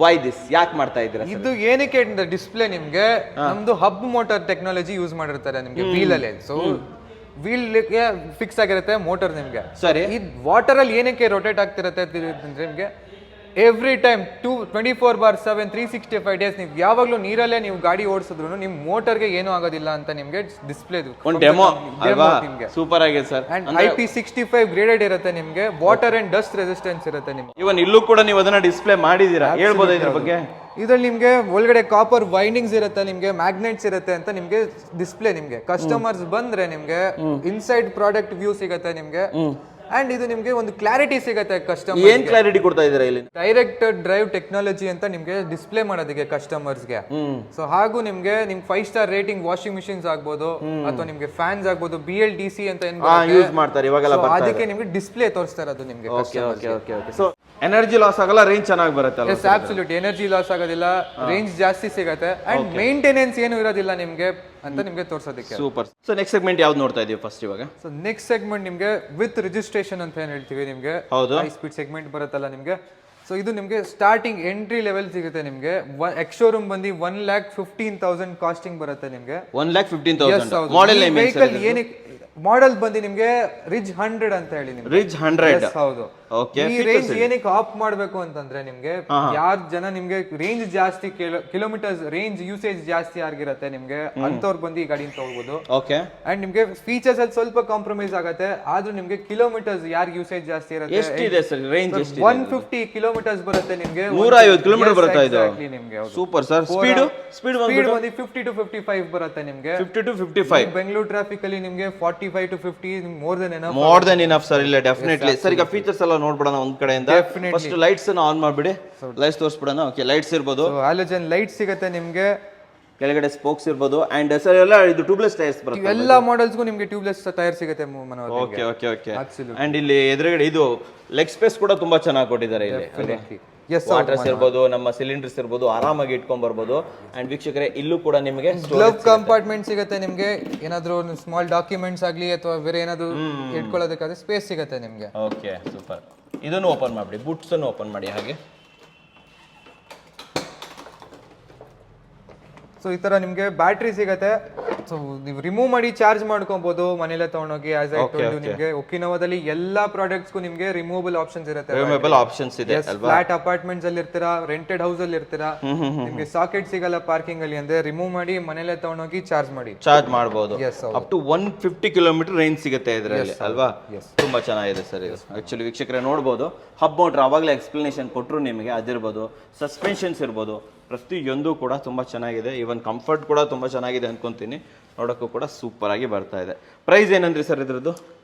Why this? ಯಾಕೆ ಮಾಡ್ತಾ ಇದ್ದೀರಾ? ಇದು ಏನಕ್ಕೆ ಡಿಸ್ಪ್ಲೇ ನಿಮ್ಗೆ ನಮ್ದು ಹಬ್ ಮೋಟರ್ ಟೆಕ್ನಾಲಜಿ ಯೂಸ್ ಮಾಡಿರ್ತಾರೆ ನಿಮ್ಗೆ ವೀಲ್ ಅಲ್ಲಿ. ಸೊ ವೀಲ್ ಫಿಕ್ಸ್ ಆಗಿರುತ್ತೆ ಮೋಟರ್ ನಿಮ್ಗೆ. ಸರಿ, ಈ ವಾಟರ್ ಅಲ್ಲಿ ಏನಕ್ಕೆ ರೊಟೇಟ್ ಆಗ್ತಿರತ್ತೆ ಅಂದ್ರೆ, ನಿಮ್ಗೆ ಎವ್ರಿ ಟೈಮ್ 24/7 365 ಡೇಸ್ ನೀವು ಯಾವಾಗ್ಲೂ ನೀರಲ್ಲೇ ನೀವು ಗಾಡಿ ಓಡಿಸಿದ್ರು ನಿಮ್ ಮೋಟರ್ಗೆ ಏನೂ ಆಗೋದಿಲ್ಲ ಅಂತ ನಿಮ್ಗೆ ಡಿಸ್ಪ್ಲೇ ನಿಮ್ಗೆ ಸೂಪರ್ ಆಗಿದೆ ಸರ್. ಅಂಡ್ IP65 ಗ್ರೇಡೆಡ್ ಇರುತ್ತೆ ನಿಮ್ಗೆ. ವಾಟರ್ ಅಂಡ್ ಡಸ್ಟ್ ರೆಸಿಸ್ಟೆನ್ಸ್ ಇರುತ್ತೆ ನಿಮ್ಗೆ. ಇವನ್ ಇಲ್ಲೂ ಕೂಡ ನೀವು ಅದನ್ನ ಡಿಸ್ಪ್ಲೇ ಮಾಡಿದೀರಾ, ಹೇಳ್ಬೋದು ಇದ್ರ ಬಗ್ಗೆ? ಇದ್ರಲ್ಲಿ ನಿಮ್ಗೆ ಒಳಗಡೆ ಕಾಪರ್ ವೈಂಡಿಂಗ್ಸ್ ಇರುತ್ತೆ ನಿಮ್ಗೆ, ಮ್ಯಾಗ್ನೆಟ್ಸ್ ಇರುತ್ತೆ ಅಂತ ನಿಮ್ಗೆ ಡಿಸ್ಪ್ಲೇ. ನಿಮ್ಗೆ ಕಸ್ಟಮರ್ಸ್ ಬಂದ್ರೆ ನಿಮ್ಗೆ ಇನ್ಸೈಡ್ ಪ್ರಾಡಕ್ಟ್ ವ್ಯೂ ಸಿಗುತ್ತೆ ನಿಮ್ಗೆ. ಅಂಡ್ ಇದು ನಿಮ್ಗೆ ಒಂದು ಕ್ಲಾರಿಟಿ ಸಿಗುತ್ತೆ ಕಸ್ಟಮರ್. ಏನ್ ಕ್ಲಾರಿಟಿ ಕೊಡ್ತಾ ಇದೀರಾ ಇಲ್ಲಿ? ಡೈರೆಕ್ಟ್ ಡ್ರೈವ್ ಟೆಕ್ನಾಲಜಿ ಅಂತ ನಿಮ್ಗೆ ಡಿಸ್ಪ್ಲೇ ಮಾಡೋದಕ್ಕೆ ಕಸ್ಟಮರ್ಸ್ಗೆ. ಸೊ ಹಾಗೂ ನಿಮ್ಗೆ 5 ಸ್ಟಾರ್ ರೇಟಿಂಗ್ ವಾಷಿಂಗ್ ಮಿಷಿನ್ಸ್ ಆಗ್ಬೋದು, ಅಥವಾ ನಿಮ್ಗೆ ಫ್ಯಾನ್ಸ್ ಆಗ್ಬೋದು, BLDC ಅಂತ ಏನ್ ಯೂಸ್ ಮಾಡ್ತಾರೆ ಇವಾಗೆಲ್ಲ, ಅದಕ್ಕೆ ನಿಮ್ಗೆ ಡಿಸ್ಪ್ಲೇ ತೋರಿಸ್ತಾ ಇರೋದು ನಿಮ್ಗೆ. ಸೊ ಎನರ್ಜಿ ಲಾಸ್ ಆಗಲ್ಲ, ರೇಂಜ್ ಚೆನ್ನಾಗಿ ಬರುತ್ತೆ. Yes absolute. ಎನರ್ಜಿ ಲಾಸ್ ಆಗೋದಿಲ್ಲ, ರೇಂಜ್ ಜಾಸ್ತಿ ಸಿಗುತ್ತೆ, ಅಂಡ್ ಮೇಂಟೆನೆನ್ಸ್ ಏನು ಇರೋದಿಲ್ಲ ನಿಮ್ಗೆ ಅಂತ ನಿಮ್ಗೆ ತೋರ್ಸೋದಕ್ಕೆ. ಸೂಪರ್. ಸೊ ನೆಕ್ಸ್ಟ್ ಸೆಗ್ಮೆಂಟ್ ಯಾವ್ದು ನೋಡ್ತಾ ಇದೀವಿ ಫಸ್ಟ್ ಇವಾಗ? ಸೊ ನೆಕ್ಸ್ಟ್ ಸೆಗ್ಮೆಂಟ್ ನಿಮ್ಗೆ ವಿತ್ ರಿಜಿಸ್ಟ್ರೇಷನ್ ಅಂತ ಏನ್ ಹೇಳ್ತೀವಿ ನಿಮ್ಗೆ, ಹೈ ಸ್ಪೀಡ್ ಸೆಗ್ಮೆಂಟ್ ಬರುತ್ತಲ್ಲ ನಿಮ್ಗೆ. ಸೊ ಇದು ನಿಮ್ಗೆ ಸ್ಟಾರ್ಟಿಂಗ್ ಎಂಟ್ರಿ ಲೆವೆಲ್ ಸಿಗುತ್ತೆ ನಿಮ್ಗೆ. ಎಕ್ಸ್ ಶೋರೂಮ್ ಬಂದು 1,15,000 ಕಾಸ್ಟಿಂಗ್ ಬರುತ್ತೆ ನಿಮ್ಗೆ. 1,15,000 ಮಾಡೆಲ್ ನೇಮ್ ವೆಹಿಕಲ್ ಏನಕ್ಕೆ ಮಾಡೆಲ್ ಬಂದು ನಿಮ್ಗೆ ರಿಜ್ 100 ಅಂತ ಹೇಳಿ ನಿಮ್ಗೆ. ರಿಜ್ 100. Yes, ಹೌದು. ಓಕೆ. ಈ ರೇಂಜ್ ಏನಕ್ಕೆ ಆಪ್ ಮಾಡ್ಬೇಕು ಅಂತಂದ್ರೆ ನಿಮ್ಗೆ ಯಾರ್ ಜನ ನಿಮ್ಗೆ ರೇಂಜ್ ಜಾಸ್ತಿ ಕಿಲೋಮೀಟರ್ಸ್ ರೇಂಜ್ ಯೂಸೇಜ್ ಜಾಸ್ತಿ ಆಗಿರತ್ತೆ ನಿಮ್ಗೆ ಅಂತವ್ರು ಬಂದು ಈ ಗಾಡಿನ ತಗೋಬಹುದು. ಓಕೆ. ಅಂಡ್ ನಿಮ್ಗೆ ಫೀಚರ್ಸ್ ಅಲ್ಲಿ ಸ್ವಲ್ಪ ಕಾಂಪ್ರಮೈಸ್ ಆಗತ್ತೆ, ಆದ್ರೂ ನಿಮ್ಗೆ ಕಿಲೋಮೀಟರ್ಸ್ ಯಾರ್ ಯೂಸೇಜ್ ಜಾಸ್ತಿ ಇರುತ್ತೆ. ಎಷ್ಟಿದೆ ಸರ್ ರೇಂಜ್? ಎಷ್ಟು? 150 ಕಿಲೋಮೀಟರ್ಸ್ ಬರುತ್ತೆ ನಿಮ್ಗೆ. 150 ಕಿಲೋಮೀಟರ್ ಬರುತ್ತಾ ಇದು? ನಿಮ್ಗೆ ಸೂಪರ್ ಸರ್. ಸ್ಪೀಡ್ ಬಂದು 50 to 55 ಬರುತ್ತೆ ನಿಮ್ಗೆ. 50 to 55. ಬೆಂಗಳೂರು ಟ್ರಾಫಿಕ್ ಅಲ್ಲಿ ನಿಮ್ಗೆ 45 to 50 more than enough sir. ಇಲ್ಲ ಡೆಫಿನೆಟ್ಲಿ ಸರ್. ಈಗ ಫೀಚರ್ಸ್ ಎಲ್ಲ ನೋಡ್ಬಿಡೋಣ ಒಂದ್ ಕಡೆಯಿಂದ. ಫಸ್ಟ್ ಲೈಟ್ಸ್ ಅನ್ನ ಆನ್ ಮಾಡ್ಬಿಡಿ. ಲೈಟ್ಸ್ ತೋರಿಸ್ಬಿಡೋಣ. ಓಕೆ, ಲೈಟ್ಸ್ ಇರ್ಬೋದು, ಹ್ಯಾಲೋಜನ್ ಲೈಟ್ ಸಿಗುತ್ತೆ ನಿಮ್ಗೆ, ಕೆಳಗಡೆ ಸ್ಪೋಕ್ಸ್ ಇರ್ಬೋದು. ಅಂಡ್ ಸರ್ ಎಲ್ಲ ಇದು ಟ್ಯೂಬ್ಲೆಸ್ ಟೈರ್ಸ್ ಬರುತ್ತೆ. ಎಲ್ಲಾ ಮಾಡೆಲ್ಸ್ಗೂ ನಿಮ್ಗೆ ಟ್ಯೂಬ್ಲೆಸ್ ಟೈರ್ ಸಿಗುತ್ತೆ Manohar. Okay okay okay. And ಇಲ್ಲಿ ಎದುರುಗಡೆ ಇದು ಲೆಗ್ ಸ್ಪೇಸ್ ಕೂಡ ತುಂಬಾ ಚೆನ್ನಾಗಿ ಕೊಟ್ಟಿದ್ದಾರೆ ಇಲ್ಲಿ. ವಾಟರ್ಸ್ ಇರ್ಬೋದು, ನಮ್ಮ ಸಿಲಿಂಡರ್ಸ್ ಇರ್ಬೋದು, ಆರಾಮಾಗಿ ಇಟ್ಕೊಂಡ್ ಬರ್ಬೋದು. ಅಂಡ್ ವೀಕ್ಷಕರೇ ಇಲ್ಲೂ ಕೂಡ ನಿಮಗೆ ಗ್ಲವ್ ಕಂಪಾರ್ಟ್ಮೆಂಟ್ ಸಿಗುತ್ತೆ ನಿಮ್ಗೆ. ಏನಾದ್ರು ಸ್ಮಾಲ್ ಡಾಕ್ಯುಮೆಂಟ್ಸ್ ಆಗ್ಲಿ ಅಥವಾ ಬೇರೆ ಏನಾದ್ರು ಇಟ್ಕೊಳ್ಳೋದಕ್ಕಾದ್ರೆ ಸ್ಪೇಸ್ ಸಿಗುತ್ತೆ ನಿಮ್ಗೆ. Okay, super. ಇದನ್ನು ಓಪನ್ ಮಾಡಿ, ಬೂಟ್ಸ್ ಅನ್ನು ಓಪನ್ ಮಾಡಿ ಹಾಗೆ. ಸೊ ಈ ತರ ನಿಮ್ಗೆ ಬ್ಯಾಟ್ರಿ ಸಿಗುತ್ತೆ. ಸೊ ನೀವು ರಿಮೂವ್ ಮಾಡಿ ಚಾರ್ಜ್ ಮಾಡ್ಕೊಬಹುದು ಮನೇಲೆ ತಗೊಂಡೋಗಿ. ಆಸ್ ಐ ಟೋಲ್ಡ್ ಯು, ನಿಮ್ಗೆ ಒಕಿನವಾದಲ್ಲಿ ಎಲ್ಲಾ ಪ್ರಾಡಕ್ಟ್ಸ್ ಗೂ ನಿಮ್ಗೆ ರಿಮೂವಬಲ್ ಆಪ್ಷನ್ಸ್ ಇರುತ್ತೆ. ರಿಮೂವಬಲ್ ಆಪ್ಷನ್ಸ್ ಇದೆ ಅಲ್ವಾ? ಫ್ಲಾಟ್ ಅಪಾರ್ಟ್ಮೆಂಟ್ಸ್ ಅಲ್ಲಿ ಇರ್ತೀರಾ, ರೆಂಟೆಡ್ ಹೌಸ್ ಅಲ್ಲಿ ಇರ್ತೀರಾ, ನಿಮ್ಗೆ ಸಾಕೆಟ್ ಸಿಗಲ್ಲ ಪಾರ್ಕಿಂಗ್ ಅಲ್ಲಿ ಅಂದ್ರೆ ರಿಮೂವ್ ಮಾಡಿ ಮನೇಲೆ ತಗೊಂಡೋಗಿ ಚಾರ್ಜ್ ಮಾಡಬಹುದು. ಅಪ್ ಟು 150 ಕಿಲೋಮೀಟರ್ ರೇಂಜ್ ಸಿಗುತ್ತೆ ಇದರಲ್ಲಿ ಅಲ್ವಾ? ತುಂಬಾ ಚೆನ್ನಾಗಿದೆ ಸರ್ ಇದು. ಆಕ್ಚುಲಿ ವೀಕ್ಷಕರೇ ನೋಡಬಹುದು, ಹಬ್ ಮೋಟರ್ ಅವಾಗಲೇ ಎಕ್ಸ್ಪ್ಲನೇಷನ್ ಕೊಟ್ಟರು ನಿಮಗೆ. ಅದಿರ್ಬೋದು, ಸಸ್ಪೆನ್ಷನ್ಸ್ ಇರ್ಬೋದು, ಪ್ರತಿಯೊಂದು ಕೂಡ ತುಂಬಾ ಚೆನ್ನಾಗಿದೆ. ಈವನ್ ಕಂಫರ್ಟ್ ಕೂಡ ತುಂಬಾ ಚೆನ್ನಾಗಿದೆ ಅನ್ಕೊಂತೀನಿ. ನೋಡೋಕ್ಕೂ ಕೂಡ ಸೂಪರ್ ಆಗಿ ಬರ್ತಾ ಇದೆ. ಪ್ರೈಸ್ ಏನಂದ್ರಿ ಸರ್ ಇದ್ರದ್ದು?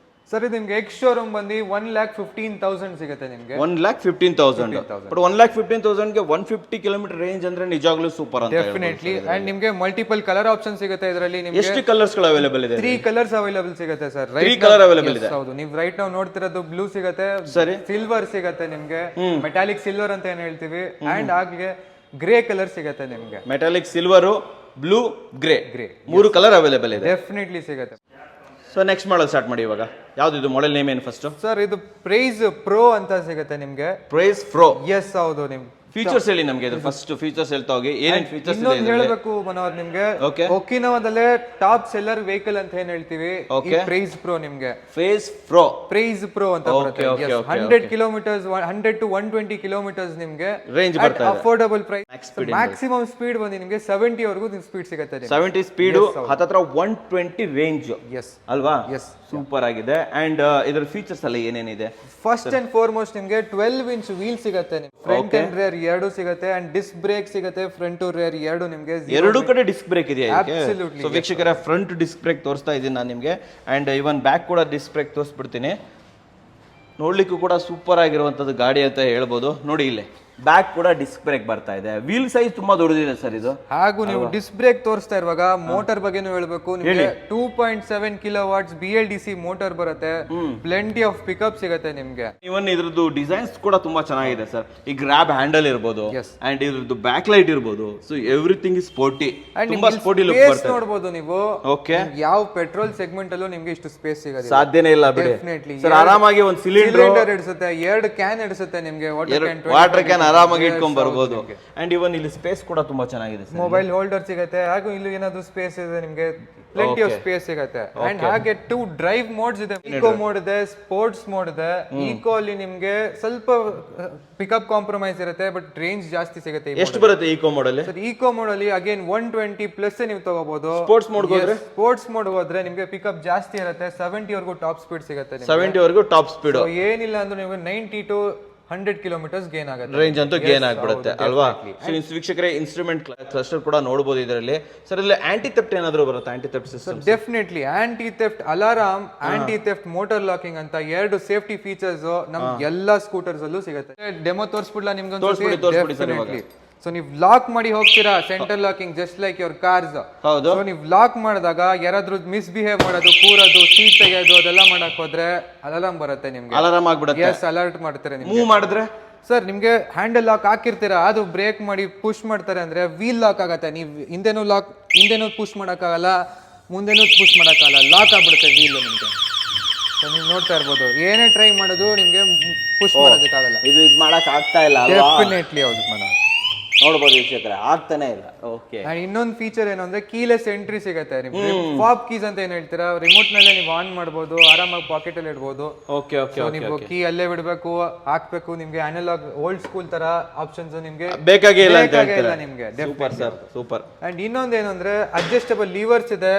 ಸರ್ ಇದು ನಿಮ್ಗೆ ಎಕ್ಸ್ ಶೋರೂಮ್ ಬಂದು 1,15,000 ಸಿಗುತ್ತೆ ನಿಮ್ಗೆ. 1,15,000. ಬಟ್ 1,15,000 ಗೆ 150 ಕಿಲೋಮೀಟರ್ ರೇಂಜ್ ಅಂದ್ರೆ ನಿಜವಾಗ್ಲೂ ಸೂಪರ್ ಅಂತ. ಡೆಫಿನೆಟ್ಲಿ. ಅಂಡ್ ನಿಮ್ಗೆ ಮಲ್ಟಿಪಲ್ ಕಲರ್ ಆಪ್ಷನ್ ಸಿಗುತ್ತೆ ಇದರಲ್ಲಿ. ನಿಮ್ಗೆ ಎಷ್ಟು ಕಲರ್ಸ್ ಗಳು ಅವೈಲೇಬಲ್ ಇದೆ? 3 ಕಲರ್ಸ್ ಅವೈಲೇಬಲ್ ಸಿಗುತ್ತೆ ಸರ್. 3 ಕಲರ್ ಅವೈಲೇಬಲ್ ಇದೆ. ಹೌದು, ನೀವು ರೈಟ್ ನಾವು ನೋಡ್ತಿರೋದು ಬ್ಲೂ ಸಿಗುತ್ತೆ, ಸರಿ, ಸಿಲ್ವರ್ ಸಿಗುತ್ತೆ ನಿಮ್ಗೆ, ಮೆಟಾಲಿಕ್ ಸಿಲ್ವರ್ ಅಂತ ಏನ್ ಹೇಳ್ತೀವಿ, ಅಂಡ್ ಹಾಗೆ ಗ್ರೇ ಕಲರ್ ಸಿಗುತ್ತೆ ನಿಮ್ಗೆ. Metallic silver, blue, grey 3 colour available ಇದೆ. ಡೆಫಿನೆಟ್ಲಿ ಸಿಗುತ್ತೆ. ಸೊ ನೆಕ್ಸ್ಟ್ ಮಾಡಲ್ ಸ್ಟಾರ್ಟ್ ಮಾಡಿ ಇವಾಗ. ಯಾವ್ದು ಇದು ಮಾಡೆಲ್ ನೇಮ್ ಏನು ಫಸ್ಟ್? ಸರ್ ಇದು ಪ್ರೈಸ್ ಪ್ರೋ ಅಂತ ಸಿಗುತ್ತೆ ನಿಮ್ಗೆ. Praise pro. ಎಸ್ ಹೌದು. ನಿಮ್ ಫೀಚರ್ಸ್ ಹೇಳಿ ನಮಗೆ. ಇದು ಫಸ್ಟ್ ಫೀಚರ್ಸ್ ಹೇಳ್ತಾ ಹೋಗಿ. ಏನೇನ್ ಫೀಚರ್ಸ್ ಇದೆ ಇನ್ನೊಂದು ಹೇಳಬೇಕು ಮನೋಹರ್ ನಿಮ್ಗೆ. ಒಕಿನವಾದಲ್ಲೇ ಟಾಪ್ ಸೆಲ್ಲರ್ ವೆಹಿಕಲ್ ಅಂತ ಏನ್ ಹೇಳ್ತೀವಿ, ಪ್ರೈಸ್ ಪ್ರೋ ನಿಮ್ಗೆ. ಪ್ರೈಸ್ ಪ್ರೋ ಅಂತ ಬರುತ್ತೆ. 100 ಕಿಲೋಮೀಟರ್ಸ್, 100 to 120 ಕಿಲೋಮೀಟರ್ಸ್ ನಿಮ್ಗೆ ರೇಂಜ್ ಬರ್ತದೆ. Affordable price. ಮ್ಯಾಕ್ಸಿಮಮ್ ಸ್ಪೀಡ್ ಬಂದು ನಿಮ್ಗೆ 70 ವರೆಗೂ ಸ್ಪೀಡ್ ಸಿಗುತ್ತೆ. 70 ಸ್ಪೀಡ್, ಹತ್ತತ್ರ 120 ರೇಂಜ್. ಎಸ್ ಅಲ್ವಾ? ಸೂಪರ್ ಆಗಿದೆ. ಅಂಡ್ ಇದರ ಫೀಚರ್ಸ್ ಎಲ್ಲ ಏನೇನಿದೆ? ಫಸ್ಟ್ ಅಂಡ್ ಫಾರ್ಮೋಸ್ಟ್ ನಿಮ್ಗೆ 12 ಇಂಚ್ ವೀಲ್ ಸಿಗುತ್ತೆ. ಫ್ರಂಟ್ ಅಂಡ್ ರೇರ್ ಎರಡು ಸಿಗುತ್ತೆ. ಅಂಡ್ ಡಿಸ್ಕ್ ಬ್ರೇಕ್ ಸಿಗುತ್ತೆ. ಫ್ರಂಟ್ ಟು ರೇರ್ ಎರಡು ನಿಮ್ಗೆ. ಎರಡು ಕಡೆ ಡಿಸ್ಕ್ ಬ್ರೇಕ್ ಇದೆಯಾ? Absolutely. ಸೊ ವೀಕ್ಷಕರ ಫ್ರಂಟ್ ಡಿಸ್ಕ್ ಬ್ರೇಕ್ ತೋರಿಸ್ತಾ ಇದ್ದೀನಿ ನಾನು ನಿಮಗೆ. ಅಂಡ್ ಇವನ್ ಬ್ಯಾಕ್ ಕೂಡ ಡಿಸ್ಕ್ ಬ್ರೇಕ್ ತೋರಿಸ್ಬಿಡ್ತೀನಿ. ನೋಡ್ಲಿಕ್ಕೂ ಕೂಡ ಸೂಪರ್ ಆಗಿರುವಂತದ್ದು ಗಾಡಿ ಅಂತ ಹೇಳ್ಬೋದು. ನೋಡಿ ಇಲ್ಲಿ ಬ್ಯಾಕ್ ಕೂಡ ಡಿಸ್ಕ್ ಬ್ರೇಕ್ ಬರ್ತಾ ಇದೆ. ವೀಲ್ ಸೈಜ್ ತುಂಬಾ ದೊಡ್ಡದಿದೆ ಸರ್ ಇದು. ಹಾಗೂ ನೀವು ಡಿಸ್ಕ್ ಬ್ರೇಕ್ ತೋರಿಸ್ತಾ ಇರುವಾಗ ಮೋಟರ್ ಬಗ್ಗೆನೂ ಹೇಳ್ಬೇಕು ನಿಮ್ಗೆ. 2.7 ಕಿಲೋವಾಟ್ಸ್ BLDC ಮೋಟರ್ ಬರುತ್ತೆ. ಪ್ಲೆಂಟಿ ಆಫ್ ಪಿಕಪ್ ಸಿಗುತ್ತೆ ನಿಮ್ಗೆ. ಇವನ್ ಇದ್ರದ್ದು ಡಿಸೈನ್ಸ್ ಕೂಡ ತುಂಬಾ ಚೆನ್ನಾಗಿದೆ ಸರ್. ಈ ಗ್ರಾಬ್ ಹ್ಯಾಂಡಲ್ ಇರ್ಬೋದು, ಅಂಡ್ ಇದ್ರದ್ದು ಬ್ಯಾಕ್ ಲೈಟ್ ಇರ್ಬೋದು. So everything is sporty. ತುಂಬಾ ಸ್ಪೋರ್ಟಿ ಲುಕ್ ಬರುತ್ತೆ. ನೋಡಬಹುದು ನೀವು. ಓಕೆ, ಯಾವ ಪೆಟ್ರೋಲ್ ಸೆಗ್ಮೆಂಟ್ ಅಲ್ಲೂ ನಿಮ್ಗೆ ಇಷ್ಟು ಸ್ಪೇಸ್ ಸಿಗೋದಿಲ್ಲ. ಸಾಧ್ಯನೇ ಇಲ್ಲ ಬಿಡಿ ಸರ್. ಆರಾಮಾಗಿ ಒಂದು ಸಿಲಿಂಡರ್ ಇಡಿಸುತ್ತೆ, 2 ಕ್ಯಾನ್ ಇಡಿಸುತ್ತೆ ನಿಮ್ಗೆ. ವಾಟರ್ ಕ್ಯಾನ್ ಆರಾಮಾಗಿ ಇಟ್ಕೊಂಡ್ ಬರ್ಬೋದು. ಅಂಡ್ ಇವನ್ ಇಲ್ಲಿ ಸ್ಪೇಸ್ ಕೂಡ ತುಂಬಾ ಚೆನ್ನಾಗಿದೆ. ಮೊಬೈಲ್ ಹೋಲ್ಡರ್ ಸಿಗುತ್ತೆ. ಹಾಗೂ ಇಲ್ಲಿ ಏನಾದ್ರು ಸ್ಪೇಸ್ ಇದೆ ನಿಮ್ಗೆ, ಪ್ಲೆಂಟಿ ಆಫ್ ಸ್ಪೇಸ್ ಸಿಗುತ್ತೆ. ಅಂಡ್ ಹಾಗೆ 2 ಡ್ರೈವ್ ಮೋಡ್ಸ್ ಇದೆ. ಈಕೋ ಮೋಡ್ ಇದೆ, ಸ್ಪೋರ್ಟ್ಸ್ ಮೋಡ್ ಇದೆ. ಈಕೋ ಅಲ್ಲಿ ನಿಮ್ಗೆ ಸ್ವಲ್ಪ ಪಿಕಪ್ ಕಾಂಪ್ರಮೈಸ್ ಇರುತ್ತೆ, ಬಟ್ ರೇಂಜ್ ಜಾಸ್ತಿ ಸಿಗುತ್ತೆ. ಎಷ್ಟು ಬರುತ್ತೆ ಈಕೋ ಮೋಡ್ ಅಲ್ಲಿ? ಈಕೋ ಮೋಡ್ ಅಲ್ಲಿ ಅಗೇನ್ 120 ಪ್ಲಸ್ ನೀವು ತಗೋಬಹುದು. ಸ್ಪೋರ್ಟ್ಸ್ ಮೋಡ್ ಹೋದ್ರೆ ನಿಮ್ಗೆ ಪಿಕಪ್ ಜಾಸ್ತಿ ಇರುತ್ತೆ. 70 ವರೆಗೂ ಟಾಪ್ ಸ್ಪೀಡ್ ಸಿಗುತ್ತೆ. 70 ವರೆಗೂ ಟಾಪ್ ಸ್ಪೀಡ್. ಏನಿಲ್ಲ ಅಂದ್ರೆ ನಿಮ್ಗೆ 90 to 100 ಕಿಲೋಮೀಟರ್ಸ್ ಗೇನ್ ಆಗುತ್ತೆ. ರೇಂಜ್ ಅಂತೂ ಗೇನ್ ಆಗ್ಬಿಡುತ್ತೆ ಅಲ್ವಾ? ವೀಕ್ಷಕರೇ ಇನ್ಸ್ಟ್ರೂಮೆಂಟ್ ಕ್ಲಸ್ಟರ್ ಕೂಡ ನೋಡಬಹುದು ಇದರಲ್ಲಿ. ಸರ್ ಇಲ್ಲಿ ಆಂಟಿ ಥೆಫ್ಟ್ ಏನಾದರೂ ಬರುತ್ತೆ? Aunty theft system definitely. Aunty theft alarm, aunty theft motor locking ಅಂತ 2 ಸೇಫ್ಟಿ ಫೀಚರ್ಸ್ ನಮ್ ಎಲ್ಲಾ ಸ್ಕೂಟರ್ಸ್ ಅಲ್ಲೂ ಸಿಗುತ್ತೆ. ಡೆಮೋ ತೋರಿಸ್ಬಿಡ್ಲಾ ನಿಮ್ಗೆ? ಸೊ ನೀವು ಲಾಕ್ ಮಾಡಿ ಹೋಗ್ತೀರಾ, centre locking just like your cars. ಹೌದು. ಸೊ ನೀವು ಲಾಕ್ ಮಾಡಿದಾಗ ಯಾರಾದ್ರೂ ಮಿಸ್ಬಿಹೇವ್ ಮಾಡೋದು, ಕೂರೋದು, ಸೀಟ್ ತೆಗೆಯೋದು ಅದೆಲ್ಲ ಮಾಡಕ್ ಹೋದ್ರೆ ಅಲಾರಾಮ್ ಬರುತ್ತೆ ನಿಮ್ಗೆ. ಅಲಾರಾಮ್ ಆಗ್ಬಿಡುತ್ತೆ. ಎಸ್, ಅಲರ್ಟ್ ಮಾಡ್ತಾರೆ ನಿಮ್ಗೆ. ಮೂವ್ ಮಾಡಿದ್ರೆ ಸರ್ ನಿಮ್ಗೆ ಹ್ಯಾಂಡಲ್ ಲಾಕ್ ಹಾಕಿರ್ತೀರಾ, ಅದು ಬ್ರೇಕ್ ಮಾಡಿ ಪುಷ್ ಮಾಡ್ತಾರೆ ಅಂದ್ರೆ ವೀಲ್ ಲಾಕ್ ಆಗತ್ತೆ. ನೀವು ಹಿಂದೆನೂ ಪುಷ್ ಮಾಡಕ್ಕಾಗಲ್ಲ, ಮುಂದೆನೂ ಪುಷ್ ಮಾಡಕ್ಕಾಗಲ್ಲ, ಲಾಕ್ ಆಗ್ಬಿಡುತ್ತೆ ವೀಲ್ ನಿಮ್ಗೆ. ಸೊ ನೀವು ನೋಡ್ತಾ ಇರ್ಬೋದು, ಏನೇ ಟ್ರೈ ಮಾಡೋದು ನಿಮ್ಗೆ ಪುಷ್ ಮಾಡೋದಕ್ಕಾಗಲ್ಲ. ಇದು ಮಾಡಕ್ ಆಗ್ತಾ ಇಲ್ಲ. ಡೆಫಿನೆಟ್ಲಿ ಹೌದು ಮನೋಹರ್. ನೋಡ್ಬೋದು ವೀಕ್ಷಕರೇ, ಆಗ್ತಾನೆ ಇಲ್ಲ. ಓಕೆ. ಅಂಡ್ ಇನ್ನೊಂದು ಫೀಚರ್ ಏನು ಅಂದ್ರೆ ಕೀಲೆಸ್ ಎಂಟ್ರಿ ಸಿಗುತ್ತೆ. ಫಾಬ್ ಕೀಸ್ ಅಂತ ಏನ್ ಹೇಳ್ತೀರಾ, ರಿಮೋಟ್ ನಲ್ಲೇ ನೀವು ಆನ್ ಮಾಡ್ಬೋದು, ಆರಾಮಾಗಿ ಪಾಕೆಟ್ ಅಲ್ಲಿ ಇಡ್ಬೋದು. Okay okay. ನೀವು ಕೀ ಅಲ್ಲೇ ಬಿಡಬೇಕು, ಹಾಕ್ಬೇಕು. ನಿಮ್ಗೆ ಅನಲಾಗ್ ಓಲ್ಡ್ ಸ್ಕೂಲ್ ತರ ಆಪ್ಷನ್ಸ್ ನಿಮ್ಗೆ ಬೇಕಾಗೇ ಇಲ್ಲ ಅಂತ ಇಲ್ಲ ನಿಮ್ಗೆ. Super sir, super. ಅಂಡ್ ಇನ್ನೊಂದು ಏನಂದ್ರೆ ಅಡ್ಜಸ್ಟಬಲ್ ಲಿವರ್ಸ್ ಇದೆ.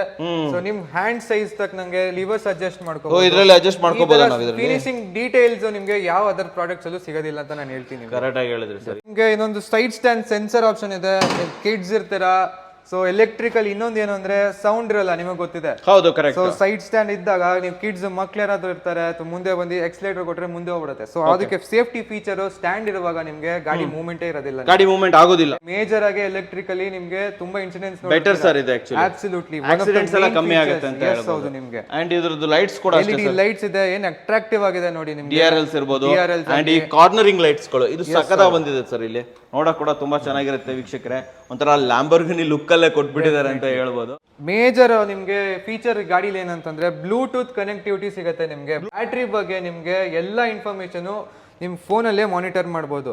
ಸೊ ನಿಮ್ ಹ್ಯಾಂಡ್ ಸೈಜ್ ತಕ್ಕನಂಗೆ ಲಿವರ್ಸ್ ಅಡ್ಜಸ್ಟ್ ಮಾಡ್ಕೋಬಹುದು. ಇದರಲ್ಲಿ ಅಡ್ಜಸ್ಟ್ ಮಾಡ್ಕೋಬಹುದು ನಾವು. ಇದರಲ್ಲಿ ಫಿನಿಶಿಂಗ್ ಡೀಟೇಲ್ಸ್ ನಿಮ್ಗೆ ಯಾವ ಅದರ್ ಪ್ರಾಡಕ್ಟ್ಸ್ ಅಲ್ಲೂ ಸಿಗೋದಿಲ್ಲ ಅಂತ ನಾನು ಹೇಳ್ತೀನಿ. ಕರೆಕ್ಟ್ ಆಗಿ ಹೇಳಿದ್ರಿ ಸರ್. ನಿಮ್ಗೆ ಇನ್ನೊಂದು ಸೈಡ್ ಸ್ಟ್ಯಾಂಡ್ ಸೆನ್ಸರ್ ಆಪ್ಷನ್ ಇದೆ. ಕಿಡ್ಸ್ ಇರ್ತೀರಾ, ಸೊ ಎಲೆಕ್ಟ್ರಿಕಲ್. ಇನ್ನೊಂದು ಏನು ಅಂದ್ರೆ ಸೌಂಡ್ ಇರಲ್ಲ, ನಿಮಗೆ ಗೊತ್ತಿದೆ. ಹೌದು, ಕರೆಕ್ಟ್. ಸೊ ಸೈಡ್ ಸ್ಟ್ಯಾಂಡ್ ಇದ್ದಾಗ ನೀವು ಕಿಡ್ಸ್ ಮಕ್ಳೇನಾದ್ರು ಇರ್ತಾರೆ, ಮುಂದೆ ಬಂದು ಎಕ್ಸಲೇಟರ್ ಕೊಟ್ರೆ ಮುಂದೆ ಹೋಗ್ಬಿಡುತ್ತೆ. ಸೊ ಅದಕ್ಕೆ ಸೇಫ್ಟಿ ಫೀಚರ್ ಸ್ಟ್ಯಾಂಡ್ ಇರುವಾಗ ನಿಮ್ಗೆ ಗಾಡಿ ಮೂವ್ಮೆಂಟ್ ಇರೋದಿಲ್ಲ, ಗಾಡಿ ಮೂವ್ಮೆಂಟ್ ಆಗೋದಿಲ್ಲ. ಮೇಜರ್ ಆಗಿ ಎಲೆಕ್ಟ್ರಿಕಲಿ ನಿಮ್ಗೆ ತುಂಬಾ ಇನ್ಸಿಡೆಂಟ್ಸ್ ಬೆಟರ್ ಸರ್ ಇದೆ ಆಕ್ಚುಲಿ. ಅಬ್ಸಲ್ಯೂಟ್ಲಿ ಆಕ್ಸಿಡೆಂಟ್ಸ್ ಎಲ್ಲ ಕಮ್ಮಿ ಆಗುತ್ತೆ ಅಂತ ಹೇಳ್ಬೋದು. ಹೌದು, ನಿಮ್ಗೆ ಅಂಡ್ ಇದ್ರದ್ದು ಲೈಟ್ಸ್ ಕೂಡ LED ಲೈಟ್ಸ್ ಇದೆ, ಏನ್ ಅಟ್ರಾಕ್ಟಿವ್ ಆಗಿದೆ ನೋಡಿ. ನಿಮ್ಗೆ DRLs ಇರಬಹುದು. ಅಂಡ್ ಈ ಕಾರ್ನರಿಂಗ್ ಲೈಟ್ಸ್ ಗಳು ಇದು ಸಕ್ಕದಾಗಿ ಬಂದಿದೆ ಸರ್. ಇಲ್ಲಿ ನೋಡಕ್ ಕೂಡ ತುಂಬಾ ಚೆನ್ನಾಗಿರುತ್ತೆ ವೀಕ್ಷಕರೇ. ಒಂಥರ ಲ್ಯಾಂಬರ್ಗಿನಿ ಲುಕ್ ಅಲ್ಲೇ ಕೊಟ್ಬಿಟ್ಟಿದ್ದಾರೆ ಅಂತ ಹೇಳ್ಬೋದು. ಮೇಜರ್ ನಿಮ್ಗೆ ಫೀಚರ್ ಗಾಡಿಲಿ ಏನಂತಂದ್ರೆ ಬ್ಲೂಟೂತ್ ಕನೆಕ್ಟಿವಿಟಿ ಸಿಗುತ್ತೆ ನಿಮ್ಗೆ. ಬ್ಯಾಟ್ರಿ ಬಗ್ಗೆ ನಿಮ್ಗೆ ಎಲ್ಲಾ ಇನ್ಫಾರ್ಮೇಶನ್ ನಿಮ್ ಫೋನ್ ಅಲ್ಲೇ ಮಾನಿಟರ್ ಮಾಡಬಹುದು.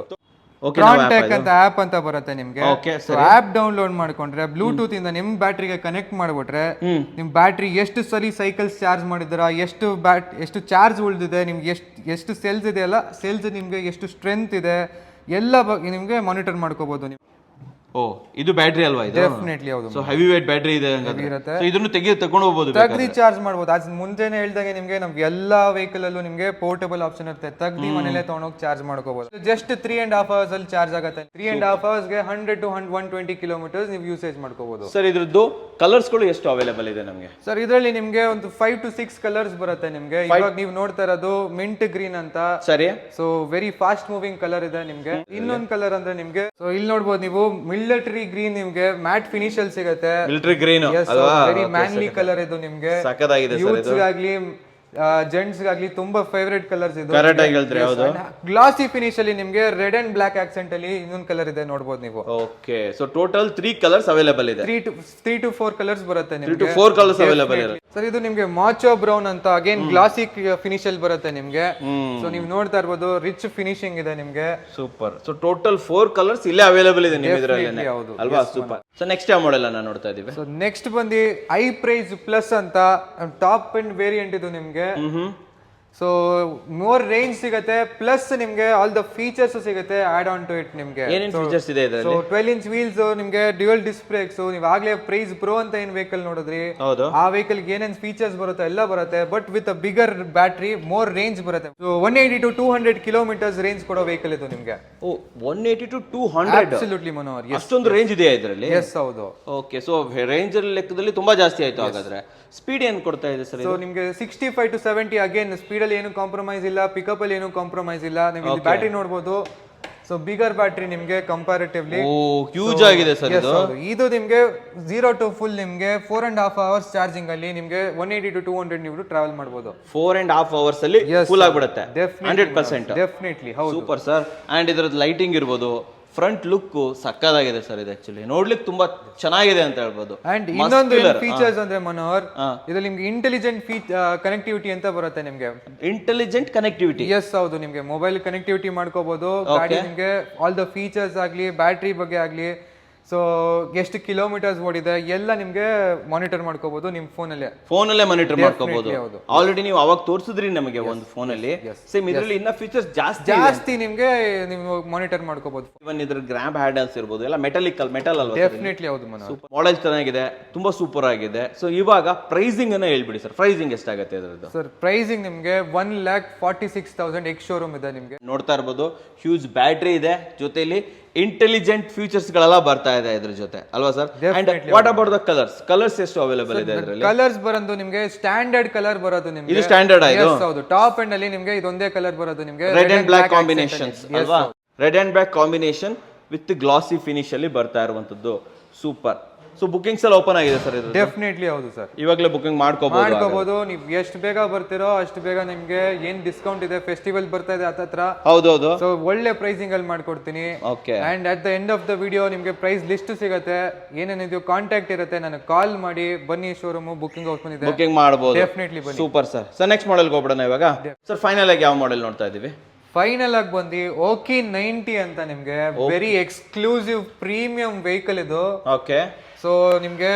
ಟ್ರಾನ್ಟೆಕ್ ಅಂತ ಆಪ್ ಅಂತ ಬರುತ್ತೆ ನಿಮ್ಗೆ. ಆಪ್ ಡೌನ್ಲೋಡ್ ಮಾಡ್ಕೊಂಡ್ರೆ ಬ್ಲೂಟೂತ್ ಇಂದ ನಿಮ್ ಬ್ಯಾಟ್ರಿಗೆ ಕನೆಕ್ಟ್ ಮಾಡ್ಬಿಟ್ರೆ ನಿಮ್ ಬ್ಯಾಟ್ರಿ ಎಷ್ಟು ಸರಿ ಸೈಕಲ್ಸ್ ಚಾರ್ಜ್ ಮಾಡಿದ್ರ, ಎಷ್ಟು ಚಾರ್ಜ್ ಉಳಿದಿದೆ, ನಿಮ್ಗೆ ಎಷ್ಟು ಸೆಲ್ಸ್ ಇದೆ ಅಲ್ಲ, ಸೆಲ್ಸ್ ನಿಮ್ಗೆ ಎಷ್ಟು ಸ್ಟ್ರೆಂತ್ ಇದೆ ಎಲ್ಲ ನಿಮ್ಗೆ ಮಾನಿಟರ್ ಮಾಡ್ಕೋಬಹುದು ನೀವು. ಓ, ಇದು ಬ್ಯಾಟ್ರಿ ಅಲ್ವಾ ಇದು? ಡೆಫಿನೆಟ್ಲಿ ಹೌದು. ಸೊ ಹೆವಿ ವೇಟ್ ಬ್ಯಾಟ್ರಿ ಇದೆ ಇರುತ್ತೆ. ಇದನ್ನು ತಗೊಂಡು ಹೋಗಬಹುದು, ತೆಗ್ದಿ ಚಾರ್ಜ್ ಮಾಡಬಹುದು. ಅದು ಮುಂಚೆನೆ ಹೇಳ್ದಂಗೆ ನಿಮ್ಗೆ ನಮ್ಗೆ ಎಲ್ಲಾ ವೆಹಿಕಲ್ ಅಲ್ಲೂ ನಿಮ್ಗೆ ಪೋರ್ಟಬಲ್ ಆಪ್ಷನ್ ಇರುತ್ತೆ. ತೆಗ್ದಿ ಮನೇಲೆ ತಗೊಂಡೋಗಿ ಚಾರ್ಜ್ ಮಾಡ್ಕೋಬಹುದು. ಜಸ್ಟ್ 3.5 hours ಅಲ್ಲಿ ಚಾರ್ಜ್ ಆಗುತ್ತೆ. 3.5 hours ಗೆ 100 to 120 kilometers ನೀವು ಯೂಸೇಜ್ ಮಾಡ್ಕೋಬಹುದು. ಸರ್ ಇದ್ರದ್ದು ಕಲರ್ಸ್ ಗಳು ಎಷ್ಟು ಅವೈಲೇಬಲ್ ಇದೆ ನಮಗೆ? ಸರ್ ಇದರಲ್ಲಿ ನಿಮ್ಗೆ ಒಂದು 5 to 6 ಕಲರ್ಸ್ ಬರುತ್ತೆ ನಿಮ್ಗೆ. ಇವಾಗ ನೀವು ನೋಡ್ತಾ ಇರೋದು ಮಿಂಟ್ ಗ್ರೀನ್ ಅಂತ. ಸರಿ. So very fast moving colour ಇದೆ ನಿಮ್ಗೆ. ಇನ್ನೊಂದು ಕಲರ್ ಅಂದ್ರೆ ನಿಮ್ಗೆ ಸೊ ಇಲ್ಲಿ ನೋಡಬಹುದು ನೀವು ಮಿಲಿಟರಿ ಗ್ರೀನ್. ನಿಮ್ಗೆ ಮ್ಯಾಟ್ ಫಿನಿಶ್ ಅಲ್ಲಿ ಸಿಗುತ್ತೆ. Military green very manly colour ಇದು ನಿಮ್ಗೆ. ಸಕ್ಕದಾಗಿದೆ ಸರ್. ಯೂತ್ಸ್ ಗಾಗ್ಲಿ ಜೆಂಟ್ಸ್ ಗಾಗ್ಲಿ ತುಂಬಾ ಫೇವರೇಟ್ ಕಲರ್ಸ್ ಇದು. ಕರೆಕ್ಟ್ ಆಗಿ ಹೇಳ್ತೀರಿ. ಹೌದು. ಗ್ಲಾಸಿ ಫಿನಿಶ್ ಅಲ್ಲಿ ನಿಮ್ಗೆ ರೆಡ್ ಅಂಡ್ ಬ್ಲಾಕ್ ಆಕ್ಸೆಂಟ್ ಅಲ್ಲಿ ಇನ್ನೊಂದು ಕಲರ್ ಇದೆ, ನೋಡಬಹುದು ನೀವು. Okay. So total 3 colours available ಇದೆ. 3 to 4 ಕಲರ್ಸ್ ಬರುತ್ತೆ ನಿಮ್ಗೆ. 3 to 4 ಕಲರ್ಸ್ ಅವೈಲೇಬಲ್ ಇದೆ. ಸರ್ ಇದು ನಿಮ್ಗೆ ಮಾಚೋ ಬ್ರೌನ್ ಅಂತ ಅಗೇನ್ ಗ್ಲಾಸಿ ಫಿನಿಶ್ ಅಲ್ಲಿ ಬರುತ್ತೆ ನಿಮ್ಗೆ. ಸೊ ನೀವು ನೋಡ್ತಾ ಇರ್ಬೋದು ರಿಚ್ ಫಿನಿಶಿಂಗ್ ಇದೆ ನಿಮ್ಗೆ. ಸೂಪರ್. ಸೊ ಟೋಟಲ್ 4 ಕಲರ್ಸ್ ಇಲ್ಲೇ ಅವೈಲೇಬಲ್ ಇದೆ ನಿಮ್ಮ ಇದರಲ್ಲಿ ಅಲ್ವಾ? ಸೂಪರ್. ಸೊ ನೆಕ್ಸ್ಟ್ ಯಾವ ಮಾಡೆಲ್ ಅನ್ನ ನೋಡ್ತಾ ಇದೀವಿ? ಸೊ ನೆಕ್ಸ್ಟ್ ಬಂದಿ ಐ ಪ್ರೈಸ್ ಪ್ಲಸ್ ಅಂತ ಟಾಪ್ ಅಂಡ್ ವೇರಿಯಂಟ್ ಇದು ನಿಮ್ಗೆ. ಸೊ ಮೋರ್ ರೇಂಜ್ ಸಿಗುತ್ತೆ, ಪ್ಲಸ್ ನಿಮ್ಗೆ ಆಲ್ ದ ಫೀಚರ್ಸ್ ಸಿಗುತ್ತೆ ಆಡ್ ಆನ್ ಟು ಇಟ್ ನಿಮ್ಗೆ. ಏನೇನ್ ಫೀಚರ್ಸ್ ಇದೆ ಇದರಲ್ಲಿ? ಸೊ 12-inch ವೀಲ್ಸ್ ನಿಮ್ಗೆ, ಡ್ಯುಯಲ್ ಡಿಸ್ಕ್ ಬ್ರೇಕ್ಸ್. ನೀವು ಆಗ್ಲೇ ಪ್ರೈಸ್ ಪ್ರೋ ಅಂತ ಏನ್ ವೆಹಿಕಲ್ ನೋಡಿದ್ರಿ, ಆ ವೆಹಿಕಲ್ ಏನೇನ್ ಫೀಚರ್ಸ್ ಬರುತ್ತೆ ಎಲ್ಲ ಬರುತ್ತೆ. But with a bigger battery, more range ಬರುತ್ತೆ. ಸೊ 180 to 200 kilometers ರೇಂಜ್ ಕೊಡೋ ವೆಹಿಕಲ್ ಇದು ನಿಮ್ಗೆ. ಓ, 180 to 200. ಅಬ್ಸಲ್ಯೂಟ್ಲಿ ಮನೋಹರ್. ಅಷ್ಟೊಂದು ರೇಂಜ್ ಇದೆಯಾ ಇದರಲ್ಲಿ? ಎಸ್ ಹೌದು. ಓಕೆ. ಸೊ ರೇಂಜ್ ಲೆಕ್ಕದಲ್ಲಿ ತುಂಬಾ ಜಾಸ್ತಿ ಆಯ್ತು ಹಾಗಾದ್ರೆ. ಸ್ಪೀಡ್ ಏನ್ ಕೊಡ್ತಾ ಇದೆ ಸರ್? ಸೊ ನಿಮ್ಗೆ 65 to 70 ಅಗೇನ್ ಸ್ಪೀಡ್ ಅಲ್ಲಿ ಏನು ಕಾಂಪ್ರಮೈಸ್ ಇಲ್ಲ, ಪಿಕಪ್ ಅಲ್ಲಿ ಏನು ಕಾಂಪ್ರಮೈಸ್ ಇಲ್ಲ. ನೀವು ಇಲ್ಲಿ ಬ್ಯಾಟ್ರಿ ನೋಡಬಹುದು. ಸೊ ಬಿಗರ್ ಬ್ಯಾಟ್ರಿ ನಿಮ್ಗೆ ಕಂಪ್ಯಾರಿಟಿವ್ಲಿ. ಓ, ಹ್ಯೂಜ್ ಆಗಿದೆ ಸರ್ ಇದು. ಇದು ನಿಮ್ಗೆ 0 to full ನಿಮ್ಗೆ 4.5 hours ಚಾರ್ಜಿಂಗ್ ಅಲ್ಲಿ ನಿಮ್ಗೆ 180 to 200 ನೀವು ಟ್ರಾವೆಲ್ ಮಾಡಬಹುದು. 4.5 hours ಅಲ್ಲಿ ಫುಲ್ ಆಗಿಬಿಡುತ್ತೆ 100%. ಡೆಫಿನೆಟ್ಲಿ ಹೌದು. Super sir. ಅಂಡ್ ಇದರದ್ದು ಲೈಟಿಂಗ್ ಇರ್ಬೋದು, ಫ್ರಂಟ್ ಲುಕ್ ಸಕ್ಕದಾಗಿದೆ ಸರ್. ಇದು ಆಕ್ಚುಲಿ ನೋಡ್ಲಿಕ್ಕೆ ತುಂಬಾ ಚೆನ್ನಾಗಿದೆ ಅಂತ ಹೇಳ್ಬೋದು. ಅಂಡ್ ಇನ್ನೊಂದು ಫೀಚರ್ಸ್ ಅಂದ್ರೆ ಮನೋಹರ್, ಇದು ನಿಮ್ಗೆ ಇಂಟೆಲಿಜೆಂಟ್ ಕನೆಕ್ಟಿವಿಟಿ ಅಂತ ಬರುತ್ತೆ ನಿಮ್ಗೆ. Intelligent connectivity? ಎಸ್ ಹೌದು. ನಿಮ್ಗೆ ಮೊಬೈಲ್ ಕನೆಕ್ಟಿವಿಟಿ ಮಾಡ್ಕೋಬಹುದು. ಗಾಡಿ ನಿಮ್ಗೆ ಆಲ್ ದ ಫೀಚರ್ಸ್ ಆಗ್ಲಿ, ಬ್ಯಾಟ್ರಿ ಬಗ್ಗೆ ಆಗ್ಲಿ, ಸೊ ಎಷ್ಟು ಕಿಲೋಮೀಟರ್ಸ್ ಓಡಿದೆ ಎಲ್ಲ ನಿಮ್ಗೆ ಮಾನಿಟರ್ ಮಾಡ್ಕೋಬಹುದು ನಿಮ್ ಫೋನಲ್ಲೇ ಮಾನಿಟರ್ ಮಾಡ್ಕೋಬಹುದು. ಆಲ್ರೆಡಿ ನೀವು ಅವಾಗ ತೋರಿಸಿದ್ರಿ ನಮಗೆ ಒಂದು ಫೋನಲ್ಲಿ. ಸೇಮ್ ಇದರಲ್ಲಿ ಇನ್ನ ಫೀಚರ್ಸ್ ಜಾಸ್ತಿ ನಿಮ್ಗೆ ನೀವು ಮಾನಿಟರ್ ಮಾಡ್ಕೋಬಹುದು. ಇವನ್ ಇದ್ರ ಗ್ರಾಬ್ ಹ್ಯಾಂಡಲ್ಸ್ ಇರಬಹುದು, ಎಲ್ಲ ಮೆಟಲ್ ಅಲ್ವಾ? ಡೆಫಿನೆಟ್ಲಿ ಹೌದು ಮನೋಹರ್. ಮಾಡೆಲ್ ಚೆನ್ನಾಗಿದೆ, ತುಂಬಾ ಸೂಪರ್ ಆಗಿದೆ. ಸೊ ಇವಾಗ ಪ್ರೈಸಿಂಗ್ ಅನ್ನ ಹೇಳ್ಬಿಡಿ ಸರ್. ಪ್ರೈಸಿಂಗ್ ಎಷ್ಟಾಗುತ್ತೆ ಇದರದ್ದು? ಸರ್ ಪ್ರೈಸಿಂಗ್ ನಿಮ್ಗೆ 1,46,000 ಎಕ್ಸ್ ಶೋರೂಮ್ ಇದೆ ನಿಮ್ಗೆ. ನೋಡ್ತಾ ಇರಬಹುದು ಹ್ಯೂಜ್ ಬ್ಯಾಟ್ರಿ ಇದೆ, ಜೊತೆಲಿ ಇಂಟೆಲಿಜೆಂಟ್ ಫೀಚರ್ಸ್ ಗಳೆಲ್ಲ ಬರ್ತಾ ಇದೆ ಇದ್ರ ಜೊತೆ ಅಲ್ವಾ sir? And what about the colours ಎಷ್ಟು ಅವೈಲೇಬಲ್ ಇದೆ ಇದರಲ್ಲಿ? ಕಲರ್ಸ್ ಬರೋದು ನಿಮ್ಗೆ ಸ್ಟ್ಯಾಂಡರ್ಡ್ ಕಲರ್ ಬರೋದು ನಿಮ್ಗೆ. ಇದು ಸ್ಟ್ಯಾಂಡರ್ಡ್ ಆಯ್ತು. ಹೌದು. ಟಾಪ್ ಎಂಡ್ ಅಲ್ಲಿ ನಿಮ್ಗೆ ಇದೊಂದೇ ಕಲರ್ ಬರೋದು ನಿಮ್ಗೆ. ರೆಡ್ ಅಂಡ್ ಬ್ಲಾಕ್ ಕಾಂಬಿನೇಷನ್ಸ್ ಅಲ್ವಾ? Red and black combination with glossy finish ಅಲ್ಲಿ ಬರ್ತಾ ಇರುವಂತದ್ದು. ಸೂಪರ್. ಸೊ ಬುಕಿಂಗ್ಸ್ ಎಲ್ಲ ಓಪನ್ ಆಗಿದೆ ಸರ್ ಇದು? ಡೆಫಿನೆಟ್ಲಿ ಹೌದು ಸರ್. ಇವಾಗಲೇ ಬುಕಿಂಗ್ ಮಾಡ್ಕೋಬಹುದು. ನೀವು ಎಷ್ಟು ಬೇಗ ಬರ್ತೀರೋ ಅಷ್ಟು ಬೇಗ ನಿಮ್ಗೆ ಏನ್ ಡಿಸ್ಕೌಂಟ್ ಇದೆ, ಫೆಸ್ಟಿವಲ್ ಬರ್ತಾ ಇದೆ ಹತ್ರ. ಹೌದೌದು. ಸೊ ಒಳ್ಳೆ ಪ್ರೈಸಿಂಗ್ ಅಲ್ಲಿ ಮಾಡ್ಕೊಡ್ತೀನಿ. Okay. And at the end of the video ನಿಮ್ಗೆ ಪ್ರೈಸ್ ಲಿಸ್ಟ್ ಸಿಗುತ್ತೆ, ಏನೇನಿದೆಯೋ ಕಾಂಟ್ಯಾಕ್ಟ್ ಇರುತ್ತೆ, ನನಗೆ ಕಾಲ್ ಮಾಡಿ ಬನ್ನಿ ಶೋರೂಮ್ ಬುಕಿಂಗ್ ಓಪನ್ ಇದೆ, ಬುಕಿಂಗ್ ಮಾಡಬಹುದು. ಡೆಫಿನೆಟ್ಲಿ ಬನ್ನಿ. Super sir. So next model ಹೋಗ್ಬಿಡೋಣ ಇವಾಗ. ಸರ್ ಫೈನಲ್ ಆಗಿ ಯಾವ ಮಾಡೆಲ್ ನೋಡ್ತಾ ಇದೀವಿ? ಫೈನಲ್ ಆಗಿ ಬಂದು ಓಕಿ 90 ಅಂತ ನಿಮ್ಗೆ ವೆರಿ ಎಕ್ಸ್ಕ್ಲೂಸಿವ್ ಪ್ರೀಮಿಯಂ ವೆಹಿಕಲ್ ಇದು. ಓಕೆ. ಸೊ ನಿಮ್ಗೆ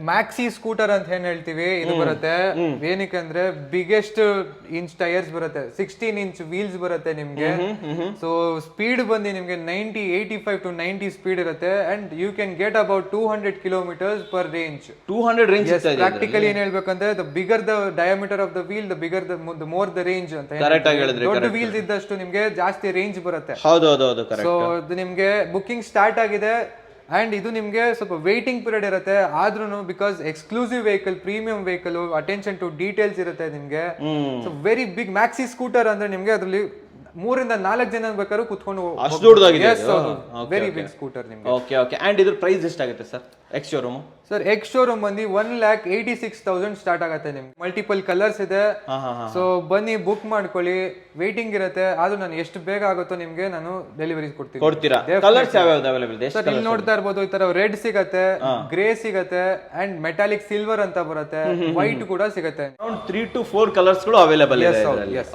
ಮ್ಯಾಕ್ಸಿ ಸ್ಕೂಟರ್ ಅಂತ ಏನ್ ಹೇಳ್ತೀವಿ ಇದು ಬರುತ್ತೆ. ಏನಕ್ಕೆ ಅಂದ್ರೆ ಬಿಗ್ಗೆಸ್ಟ್ ಇಂಚ್ ಟೈರ್ಸ್ ಬರುತ್ತೆ, 16 ಇಂಚ್ ವೀಲ್ಸ್ ಬರುತ್ತೆ ನಿಮ್ಗೆ. ಸೊ ಸ್ಪೀಡ್ ಬಂದು ನಿಮ್ಗೆ 85 to 90 ಸ್ಪೀಡ್ ಇರುತ್ತೆ and you can get about 200 kilometres per range. 200 range. Practically ಏನ್ ಹೇಳ್ಬೇಕಂದ್ರೆ the bigger the diameter of the wheel the bigger the more the range ಅಂತ. Correct ಆಗಿ ಹೇಳಿದ್ರಿ. ದೊಡ್ಡ ವೀಲ್ಸ್ ಇದ್ದಷ್ಟು ನಿಮ್ಗೆ ಜಾಸ್ತಿ ರೇಂಜ್ ಬರುತ್ತೆ. ಹೌದು. ಸೊ ಇದು ನಿಮ್ಗೆ ಬುಕಿಂಗ್ ಸ್ಟಾರ್ಟ್ ಆಗಿದೆ ಅಂಡ್ ಇದು ನಿಮ್ಗೆ ಸ್ವಲ್ಪ ವೇಟಿಂಗ್ ಪೀರಿಯಡ್ ಇರುತ್ತೆ. ಆದ್ರೂ because exclusive vehicle, premium vehicle, attention to details ಇರುತ್ತೆ ನಿಮ್ಗೆ. So very big maxi scooter ಅಂದ್ರೆ ನಿಮ್ಗೆ ಅದ್ರಲ್ಲಿ 3 ಇಂದ 4 ಜನ ಬೇಕಾದ್ರೂ ಕುತ್ಕೊಂಡು ಅಷ್ಟು ದೊಡ್ಡದಾಗಿದೆ. ವೆರಿ ಬಿಗ್ ಸ್ಕೂಟರ್ ನಿಮ್ಗೆ. ಓಕೆ. ಅಂಡ್ ಇದ್ರ ಪ್ರೈಸ್ ಎಷ್ಟಾಗುತ್ತೆ sir X showroom? Sir X showroom ಬಂದು 1,86,000 ಸ್ಟಾರ್ಟ್ ಆಗುತ್ತೆ ನಿಮ್ಗೆ. ಮಲ್ಟಿಪಲ್ ಕಲರ್ಸ್ ಇದೆ. ಸೊ ಬನ್ನಿ ಬುಕ್ ಮಾಡ್ಕೊಳ್ಳಿ, ವೇಟಿಂಗ್ ಇರುತ್ತೆ. ಅದು ನಾನು ಎಷ್ಟು ಬೇಗ ಆಗುತ್ತೋ ನಿಮ್ಗೆ ನಾನು ಡೆಲಿವರಿ ಕೊಡ್ತೀರಾ? ಕಲರ್ಸ್ ಯಾವ್ಯಾವ್ದು ಅವೈಲೇಬಲ್ ಇದೆ? ಸರ್ ಇಲ್ಲಿ ನೋಡ್ತಾ ಇರ್ಬೋದು, ಈ ತರ ರೆಡ್ ಸಿಗತ್ತೆ, ಗ್ರೇ ಸಿಗತ್ತೆ ಅಂಡ್ ಮೆಟಾಲಿಕ್ ಸಿಲ್ವರ್ ಅಂತ ಬರುತ್ತೆ, ವೈಟ್ ಕೂಡ ಸಿಗತ್ತೆ. ಅರೌಂಡ್ 3 to 4 ಕಲರ್ಸ್ ಗಳು ಅವೈಲೇಬಲ್ ಇದೆ.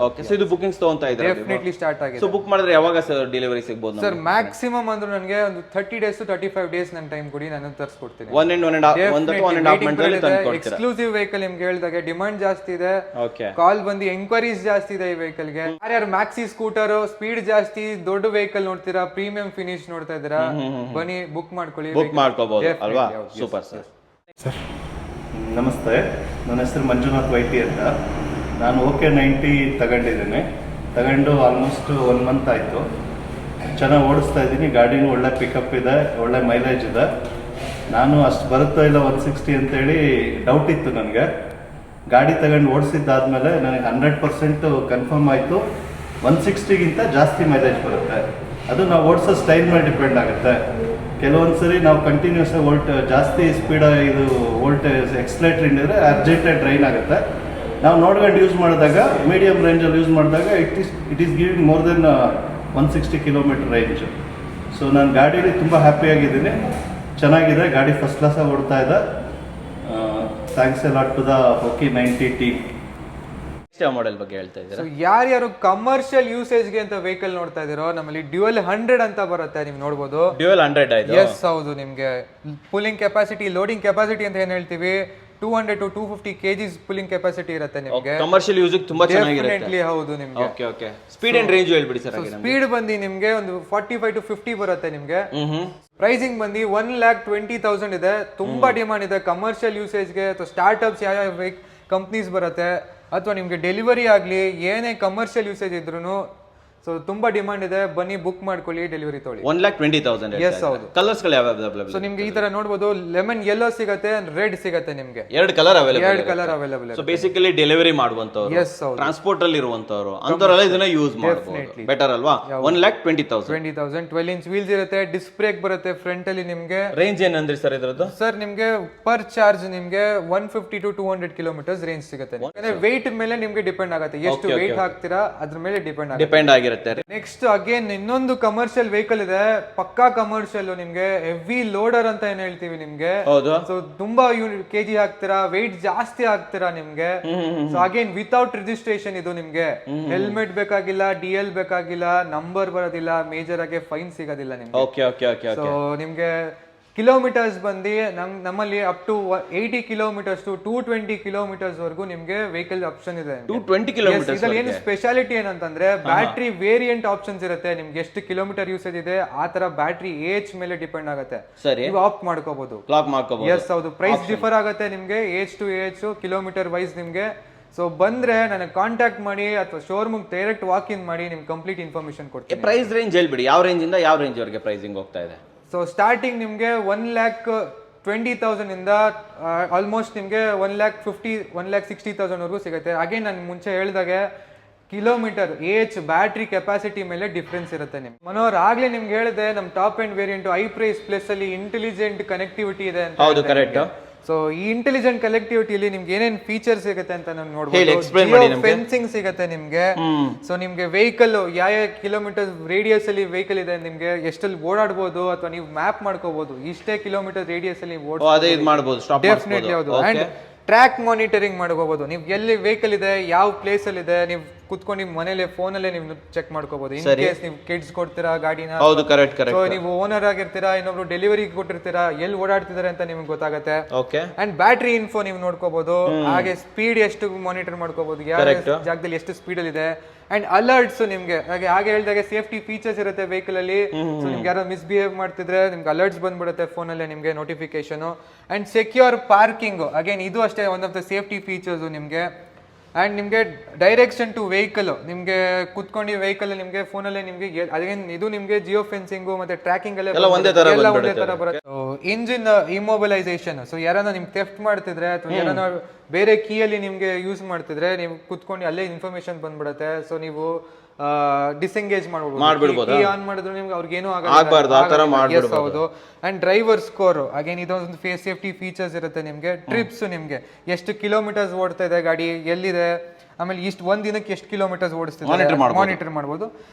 ಓಕೆ. ಸೊ ಇದು ಬುಕಿಂಗ್ಸ್ ತಗೊಂತಾ ಇದ್ದಾರೆ? ಡೆಫಿನೆಟ್ಲಿ ಸ್ಟಾರ್ಟ್ ಆಗಿದೆ. ಸೊ ಬುಕ್ ಮಾಡಿದ್ರೆ ಯಾವಾಗ ಸರ್ ಡೆಲಿವರಿ ಸಿಗಬಹುದು? ಸರ್ ಮ್ಯಾಕ್ಸಿಮಮ್ ಅಂದ್ರೆ ನನಗೆ ಒಂದು 30 days to 35 days ನನ್ನ ಟೈಮ್ ಕೊಡಿ, ನಾನು ತರಿಸ್ಕೊಡ್ತೀನಿ. 1 and 1.5 ಮಂತ್ ಅಲ್ಲಿ ತಂದು ಕೊಡ್ತೀರಾ? ಎಕ್ಸ್ಕ್ಲೂಸಿವ್ ವೆಹಿಕಲ್ ನಿಮ್ಗೆ ಹೇಳಿದಾಗೆ ಡಿಮಾಂಡ್ ಜಾಸ್ತಿ ಇದೆ. ಓಕೆ. ಕಾಲ್ ಬಂದು ಎಂಕ್ವೈರೀಸ್ ಜಾಸ್ತಿ ಇದೆ ಈ ವೆಹಿಕಲ್ ಗೆ. ಯಾರ್ಯಾರು ಮ್ಯಾಕ್ಸಿ ಸ್ಕೂಟರ್, ಸ್ಪೀಡ್ ಜಾಸ್ತಿ, ದೊಡ್ಡ ವೆಹಿಕಲ್ ನೋಡ್ತೀರಾ, ಪ್ರೀಮಿಯಂ ಫಿನಿಶ್ ನೋಡ್ತಾ ಇದ್ದೀರಾ, ಬನ್ನಿ ಬುಕ್ ಮಾಡ್ಕೊಳ್ಳಿ. ಬುಕ್ ಮಾಡ್ಕೋಬಹುದು ಅಲ್ವಾ? Super sir. ನಮಸ್ತೆ, ನನ್ನ ಹೆಸರು ಮಂಜುನಾಥ್ ವೈಟಿ ಅಂತ. ನಾನು ಓಕೆ 90 ತಗೊಂಡಿದ್ದೇನೆ. ತಗೊಂಡು ಆಲ್ಮೋಸ್ಟ್ 1 ಮಂತ್ ಆಯಿತು. ಚೆನ್ನಾಗಿ ಓಡಿಸ್ತಾ ಇದ್ದೀನಿ. ಗಾಡಿನೂ ಒಳ್ಳೆ ಪಿಕಪ್ ಇದೆ, ಒಳ್ಳೆ ಮೈಲೇಜ್ ಇದೆ. ನಾನು ಅಷ್ಟು ಬರುತ್ತೋ ಇಲ್ಲ 160 ಅಂತೇಳಿ ಡೌಟ್ ಇತ್ತು ನನಗೆ. ಗಾಡಿ ತಗೊಂಡು ಓಡಿಸಿದ್ದಾದ್ಮೇಲೆ ನನಗೆ 100% ಕನ್ಫರ್ಮ್ ಆಯಿತು 160ಗಿಂತ ಜಾಸ್ತಿ ಮೈಲೇಜ್ ಬರುತ್ತೆ. ಅದು ನಾವು ಓಡಿಸೋ ಸ್ಟೈಲ್ ಮೇಲೆ ಡಿಪೆಂಡ್ ಆಗುತ್ತೆ. ಕೆಲವೊಂದು ಸರಿ ನಾವು ಕಂಟಿನ್ಯೂಸ್ ಜಾಸ್ತಿ ಸ್ಪೀಡ್ ಇದು ವೋಲ್ಟೇಜ್ ಎಕ್ಸ್ಲೇಟರ್ ಹಿಂಡಿದ್ರೆ ಅರ್ಜೆಂಟಾಗಿ ಡ್ರೈನ್ ಆಗುತ್ತೆ. ನಾವು ನೋಡ್ಕೊಂಡು ಯೂಸ್ ಮಾಡಿದಾಗ, ಮೀಡಿಯಂ ರೇಂಜಲ್ಲಿ ಯೂಸ್ ಮಾಡಿದಾಗ it is giving more than 160 kilometre range. So ನಾನು ಗಾಡೀಲಿ ತುಂಬ ಹ್ಯಾಪಿಯಾಗಿದ್ದೀನಿ. ಚೆನ್ನಾಗಿದೆ ಗಾಡಿ, ಫಸ್ಟ್ ಕ್ಲಾಸಾಗಿ ಓಡ್ತಾ ಇದೆ. Thanks a lot to the OK 90 team. Model ಬಗ್ಗೆ ಹೇಳ್ತಾ ಇದ್ದೀರಾ? ಯಾರ್ಯಾರು ಕಮರ್ಷಿಯಲ್ ಯೂಸೇಜ್ಗೆ ಅಂತ ವೆಹಿಕಲ್ ನೋಡ್ತಾ ಇದೀರೋ, ನಮ್ಮಲ್ಲಿ ಡ್ಯುಯಲ್ 100 ಅಂತ ಬರುತ್ತೆ, ನೀವು ನೋಡ್ಬೋದು. ಡ್ಯುಯಲ್ 100 ಆಯ್ತು? ಎಸ್ ಹೌದು. ನಿಮ್ಗೆ ಪುಲ್ಲಿಂಗ್ ಕೆಪಾಸಿಟಿ, ಲೋಡಿಂಗ್ ಕೆಪಾಸಿಟಿ ಅಂತ ಏನ್ ಹೇಳ್ತೀವಿ, 200 to 250 kgs ಪುಲ್ಲಿಂಗ್ ಕೆಪಾಸಿಟಿ ಇರುತ್ತೆ ನಿಮ್ಗೆ. ಕಮರ್ಷಿಯಲ್ ಯೂಸ್ ತುಂಬಾ ಚೆನ್ನಾಗಿರುತ್ತೆ. ಡೆಫಿನೆಟ್ಲಿ ಹೌದು ನಿಮ್ಗೆ. ಓಕೆ. ಸ್ಪೀಡ್ ಅಂಡ್ ರೇಂಜ್ ಹೇಳ್ಬಿಡಿ ಸರ್. ಸ್ಪೀಡ್ ಬಂದು ನಿಮ್ಗೆ ಒಂದು 45 to 50 ಬರುತ್ತೆ ನಿಮ್ಗೆ. ಪ್ರೈಸಿಂಗ್ ಬಂದು 1,20,000 ಇದೆ. ತುಂಬಾ ಡಿಮಾಂಡ್ ಇದೆ ಕಮರ್ಷಿಯಲ್ ಯೂಸೇಜ್ಗೆ ಅಥವಾ ಸ್ಟಾರ್ಟ್ಅಪ್ಸ್ ಯಾವ ಕಂಪ್ನೀಸ್ ಬರುತ್ತೆ ಅಥವಾ ನಿಮ್ಗೆ ಡೆಲಿವರಿ ಆಗಲಿ ಏನೇ ಕಮರ್ಷಿಯಲ್ ಯೂಸೇಜ್ ಇದ್ರೂ. ಸೊ ತುಂಬಾ ಡಿಮಾಂಡ್ ಇದೆ, ಬನ್ನಿ ಬುಕ್ ಮಾಡ್ಕೊಳ್ಳಿ, ಡೆಲಿವರಿ ತೊಗೊಳ್ಳಿ. 1,20,000. ಎಸ್ ಹೌದು. ಕಲರ್ಸ್ ಗಳು ಯಾವ್ಯಾವ ಅವೈಲೇಬಲ್? ಸೊ ನಿಮ್ಗೆ ಈ ತರ ನೋಡಬಹುದು, ಲೆಮನ್ ಯೆಲ್ಲೋ ಸಿಗುತ್ತೆ, ರೆಡ್ ಸಿಗುತ್ತೆ ನಿಮ್ಗೆ. 2 colour available. 2 colour available. So basically delivery ಮಾಡುವಂತವರು, ಎಸ್ ಹೌದು, ಟ್ರಾನ್ಸ್ಪೋರ್ಟ್ ಅಲ್ಲಿ ಇರುವಂತವರು ಅಂತವರೆಲ್ಲ ಇದನ್ನ ಯೂಸ್ ಮಾಡಬಹುದು. ಬೆಟರ್ ಅಲ್ವಾ? 1,20,000. 12 ಇಂಚ್ ವೀಲ್ಸ್ ಇರುತ್ತೆ, ಡಿಸ್ಕ್ ಬ್ರೇಕ್ ಬರುತ್ತೆ ಫ್ರಂಟ್ ಅಲ್ಲಿ ನಿಮ್ಗೆ. ರೇಂಜ್ ಏನಂದ್ರಿ ಸರ್ ಇದ್ರದ್ದು? ಸರ್ ನಿಮ್ಗೆ ಪರ್ ಚಾರ್ಜ್ ನಿಮ್ಗೆ 150 to 200 ಕಿಲೋಮೀಟರ್ಸ್ ರೇಂಜ್ ಸಿಗುತ್ತೆ. ವೆಯ್ಟ್ ಮೇಲೆ ನಿಮ್ಗೆ ಡಿಪೆಂಡ್ ಆಗುತ್ತೆ, ಎಷ್ಟು ವೆಯ್ಟ್ ಹಾಕ್ತೀರಾ ಅದ್ರ ಮೇಲೆ ಡಿಪೆಂಡ್ ಆಗಿರುತ್ತೆ. ನೆಕ್ಸ್ಟ್ ಅಗೇನ್ ಇನ್ನೊಂದು ಕಮರ್ಷಿಯಲ್ ವೆಹಿಕಲ್ ಇದೆ, ಪಕ್ಕಾ ಕಮರ್ಷಿಯಲ್ ನಿಮ್ಗೆ ಹೆವಿ ಲೋಡರ್ ಅಂತ ಏನ್ ಹೇಳ್ತೀವಿ ನಿಮ್ಗೆ. ಸೊ ತುಂಬಾ ಕೆಜಿ ಹಾಕ್ತೀರಾ, ವೆಯ್ಟ್ ಜಾಸ್ತಿ ಹಾಕ್ತೀರಾ ನಿಮ್ಗೆ. ಸೊ ಅಗೇನ್ ವಿತೌಟ್ ರಿಜಿಸ್ಟ್ರೇಷನ್ ಇದು ನಿಮ್ಗೆ. ಹೆಲ್ಮೆಟ್ ಬೇಕಾಗಿಲ್ಲ, DL ಬೇಕಾಗಿಲ್ಲ, ನಂಬರ್ ಬರೋದಿಲ್ಲ, ಮೇಜರ್ ಆಗಿ ಫೈನ್ ಸಿಗೋದಿಲ್ಲ ನಿಮ್ಗೆ. ಸೊ ನಿಮ್ಗೆ ಕಿಲೋಮೀಟರ್ಸ್ ಬಂದು ನಮ್ಮಲ್ಲಿ up to 80 kilometres to 220 kilometres ವರೆಗೂ ನಿಮ್ಗೆ ವೆಹಿಕಲ್ ಆಪ್ಷನ್ ಇದೆ. 220 ಕಿಲೋಮೀಟರ್ಸ್. ಇದ್ರಲ್ಲಿ ಏನು ಸ್ಪೆಷಾಲಿಟಿ ಏನಂತಂದ್ರೆ ಬ್ಯಾಟ್ರಿ ವೇರಿಯಂಟ್ ಆಪ್ಷನ್ಸ್ ಇರುತ್ತೆ. ನಿಮ್ಗೆ ಎಷ್ಟು ಕಿಲೋಮೀಟರ್ ಯೂಸೇಜ್ ಇದೆ ಆ ತರ ಬ್ಯಾಟ್ರಿ ಏಜ್ ಮೇಲೆ ಡಿಪೆಂಡ್ ಆಗುತ್ತೆ. ನೀವು ಆಪ್ಟ್ ಮಾಡ್ಕೋಬಹುದು. ಎಸ್ ಹೌದು. ಪ್ರೈಸ್ ಡಿಫರ್ ಆಗುತ್ತೆ ನಿಮ್ಗೆ age to age, kilometre wise ನಿಮ್ಗೆ. ಸೊ ಬಂದ್ರೆ ನನಗೆ ಕಾಂಟ್ಯಾಕ್ಟ್ ಮಾಡಿ ಅಥವಾ ಶೋರೂಮ್ ಡೈರೆಕ್ಟ್ ವಾಕ್ ಇನ್ ಮಾಡಿ, ನಿಮ್ಗೆ ಕಂಪ್ಲೀಟ್ ಇನ್ಫಾರ್ಮೇಶನ್ ಕೊಡ್ತೀನಿ. ಪ್ರೈಸ್ ರೇಂಜ್ ಹೇಳ್ಬಿಡಿ, ಯಾವ ರೇಂಜ್ ಇಂದ ಯಾವ ರೇಂಜ್ ವರೆಗೆ ಪ್ರೈಸಿಂಗ್ ಹೋಗ್ತಾ ಇದೆ? ಸೊ ಸ್ಟಾರ್ಟಿಂಗ್ ನಿಮ್ಗೆ 1,20,000 ಇಂದ ಆಲ್ಮೋಸ್ಟ್ ನಿಮ್ಗೆ 1,50,000 1,60,000 ವರೆಗೂ ಸಿಗುತ್ತೆ. ಅಗೇನ್ ನಾನು ಮುಂಚೆ ಹೇಳಿದಾಗೆ ಕಿಲೋಮೀಟರ್ ಏಜ್, ಬ್ಯಾಟ್ರಿ ಕೆಪಾಸಿಟಿ ಮೇಲೆ ಡಿಫ್ರೆನ್ಸ್ ಇರುತ್ತೆ ನಿಮ್ಗೆ. ಮನೋಹರ್ ಆಗ್ಲೇ ನಿಮ್ಗೆ ಹೇಳಿದೆ, ನಮ್ top end variant i Praise plus ಅಲ್ಲಿ ಇಂಟೆಲಿಜೆಂಟ್ ಕನೆಕ್ಟಿವಿಟಿ ಇದೆ ಅಂತ. ಹೌದು, ಕರೆಕ್ಟ್. ಸೊ ಈ ಇಂಟೆಲಿಜೆಂಟ್ ಕನೆಕ್ಟಿವಿಟಿಲಿ ನಿಮ್ಗೆ ಏನೇನ್ ಫೀಚರ್ಸ್ ಸಿಗುತ್ತೆ ಅಂತ ನಾವು ನೋಡಬಹುದು. ಫೆನ್ಸಿಂಗ್ ಸಿಗುತ್ತೆ ನಿಮ್ಗೆ. ಸೊ ನಿಮ್ಗೆ ವೆಹಿಕಲ್ ಯಾವ ಕಿಲೋಮೀಟರ್ ರೇಡಿಯಸ್ ಅಲ್ಲಿ ವೆಹಿಕಲ್ ಇದೆ, ನಿಮ್ಗೆ ಎಷ್ಟಲ್ಲಿ ಓಡಾಡಬಹುದು ಅಥವಾ ನೀವು ಮ್ಯಾಪ್ ಮಾಡ್ಕೋಬಹುದು, ಇಷ್ಟೇ ಕಿಲೋಮೀಟರ್ ರೇಡಿಯಸ್ ಅಲ್ಲಿ ಡೆಫಿನೆಟ್ಲಿ ಹೌದು. ಅಂಡ್ ಟ್ರ್ಯಾಕ್ ಮಾನಿಟರಿಂಗ್ ಮಾಡ್ಕೋಬಹುದು. ನೀವು ಎಲ್ಲಿ ವೆಹಿಕಲ್ ಇದೆ, ಯಾವ ಪ್ಲೇಸ್ ಅಲ್ಲಿ ಇದೆ, ನೀವು ಕುತ್ಕೊಂಡು ನಿಮ್ ಮನೇಲೆ ಫೋನಲ್ಲೇ ನೀವು ಚೆಕ್ ಮಾಡ್ಕೋಬಹುದು. ಇನ್ ಕೇಸ್ ನೀವು ಕಿಡ್ಸ್ ಕೊಡ್ತೀರಾ ಗಾಡಿನ, ಹೌದು ಕರೆಕ್ಟ್ ಸೊ ನೀವು ಓನರ್ ಆಗಿರ್ತೀರಾ, ಇನ್ನೊಬ್ರು ಡೆಲಿವರಿ ಕೊಟ್ಟಿರ್ತೀರಾ, ಎಲ್ಲಿ ಓಡಾಡ್ತಿದ್ದಾರೆ ಅಂತ ನಿಮ್ಗೆ ಗೊತ್ತಾಗುತ್ತೆ. ಓಕೆ. ಅಂಡ್ ಬ್ಯಾಟ್ರಿ ಇನ್ಫೋ ನೀವು ನೋಡ್ಕೋಬಹುದು, ಹಾಗೆ ಸ್ಪೀಡ್ ಎಷ್ಟು ಮಾನಿಟರ್ ಮಾಡ್ಕೋಬಹುದು, ಯಾವ ಜಾಗದಲ್ಲಿ ಎಷ್ಟು ಸ್ಪೀಡ್ ಅಲ್ಲಿ ಇದೆ. ಅಂಡ್ ಅಲರ್ಟ್ಸ್ ನಿಮ್ಗೆ ಹಾಗೆ ಹೇಳಿದಾಗ ಸೇಫ್ಟಿ ಫೀಚರ್ಸ್ ಇರುತ್ತೆ ವೆಹಿಕಲ್ ಅಲ್ಲಿ. ಸೊ ನಿಮ್ಗೆ ಯಾರೋ ಮಿಸ್ಬಿಹೇವ್ ಮಾಡ್ತಿದ್ರೆ ನಿಮ್ಗೆ ಅಲರ್ಟ್ಸ್ ಬಂದ್ಬಿಡುತ್ತೆ ಫೋನ್ ಅಲ್ಲೇ ನಿಮ್ಗೆ notification. And secure parking again ಇದು ಅಷ್ಟೇ one of the safety features ನಿಮ್ಗೆ. ಅಂಡ್ ನಿಮ್ಗೆ ಡೈರೆಕ್ಷನ್ ಟು ವೆಹಿಕಲ್, ನಿಮ್ಗೆ ಕುತ್ಕೊಂಡು ವೆಹಿಕಲ್ ನಿಮ್ಗೆ ಫೋನಲ್ಲೇ ನಿಮ್ಗೆ ಅದೇನ್ ಇದು ನಿಮ್ಗೆ ಜಿಯೋ ಫೆನ್ಸಿಂಗ್ ಮತ್ತೆ ಟ್ರ್ಯಾಕಿಂಗ್ ಎಲ್ಲ ಒಂದೇ ತರ ಬರುತ್ತೆ. ಇಂಜಿನ್ ಇಮೊಬಿಲೈಸೇಷನ್, ಸೊ ಯಾರನ್ನ ನಿಮ್ಗೆ ಥೆಫ್ಟ್ ಮಾಡ್ತಿದ್ರೆ ಅಥವಾ ಯಾರನ್ನ ಬೇರೆ ಕೀಯಲ್ಲಿ ನಿಮ್ಗೆ ಯೂಸ್ ಮಾಡ್ತಿದ್ರೆ ನೀವು ಕುತ್ಕೊಂಡು ಅಲ್ಲೇ ಇನ್ಫಾರ್ಮೇಶನ್ ಬಂದ್ಬಿಡುತ್ತೆ. ಸೊ ನೀವು ಡಿಸೆಂಗೇಜ್ ಮಾಡ್ಬಿಡ್ಬೋದು, ಆನ್ ಮಾಡಿದ್ರು ನಿಮ್ಗೆ ಅವ್ರಿಗೇನು ಆಗಲ್ಲ. ಹೌದು. ಅಂಡ್ ಡ್ರೈವರ್ ಸ್ಕೋರ್ ಅಗೇನ್ ಇದೊಂದು ಸೇಫ್ಟಿ ಫೀಚರ್ಸ್ ಇರುತ್ತೆ ನಿಮ್ಗೆ. ಟ್ರಿಪ್ಸ್ ನಿಮ್ಗೆ ಎಷ್ಟು ಕಿಲೋಮೀಟರ್ಸ್ ಓಡ್ತಾ ಇದೆ ಗಾಡಿ, ಎಲ್ಲಿದೆ, ಆಮೇಲೆ ಒಂದ್ ದಿನಕ್ಕೆ ಎಷ್ಟು ಕಿಲೋಮೀಟರ್ಸ್ ಓಡಿಸ್ತಿದೆ ಮಾನಿಟರ್ ಮಾಡ್ಬೋದು.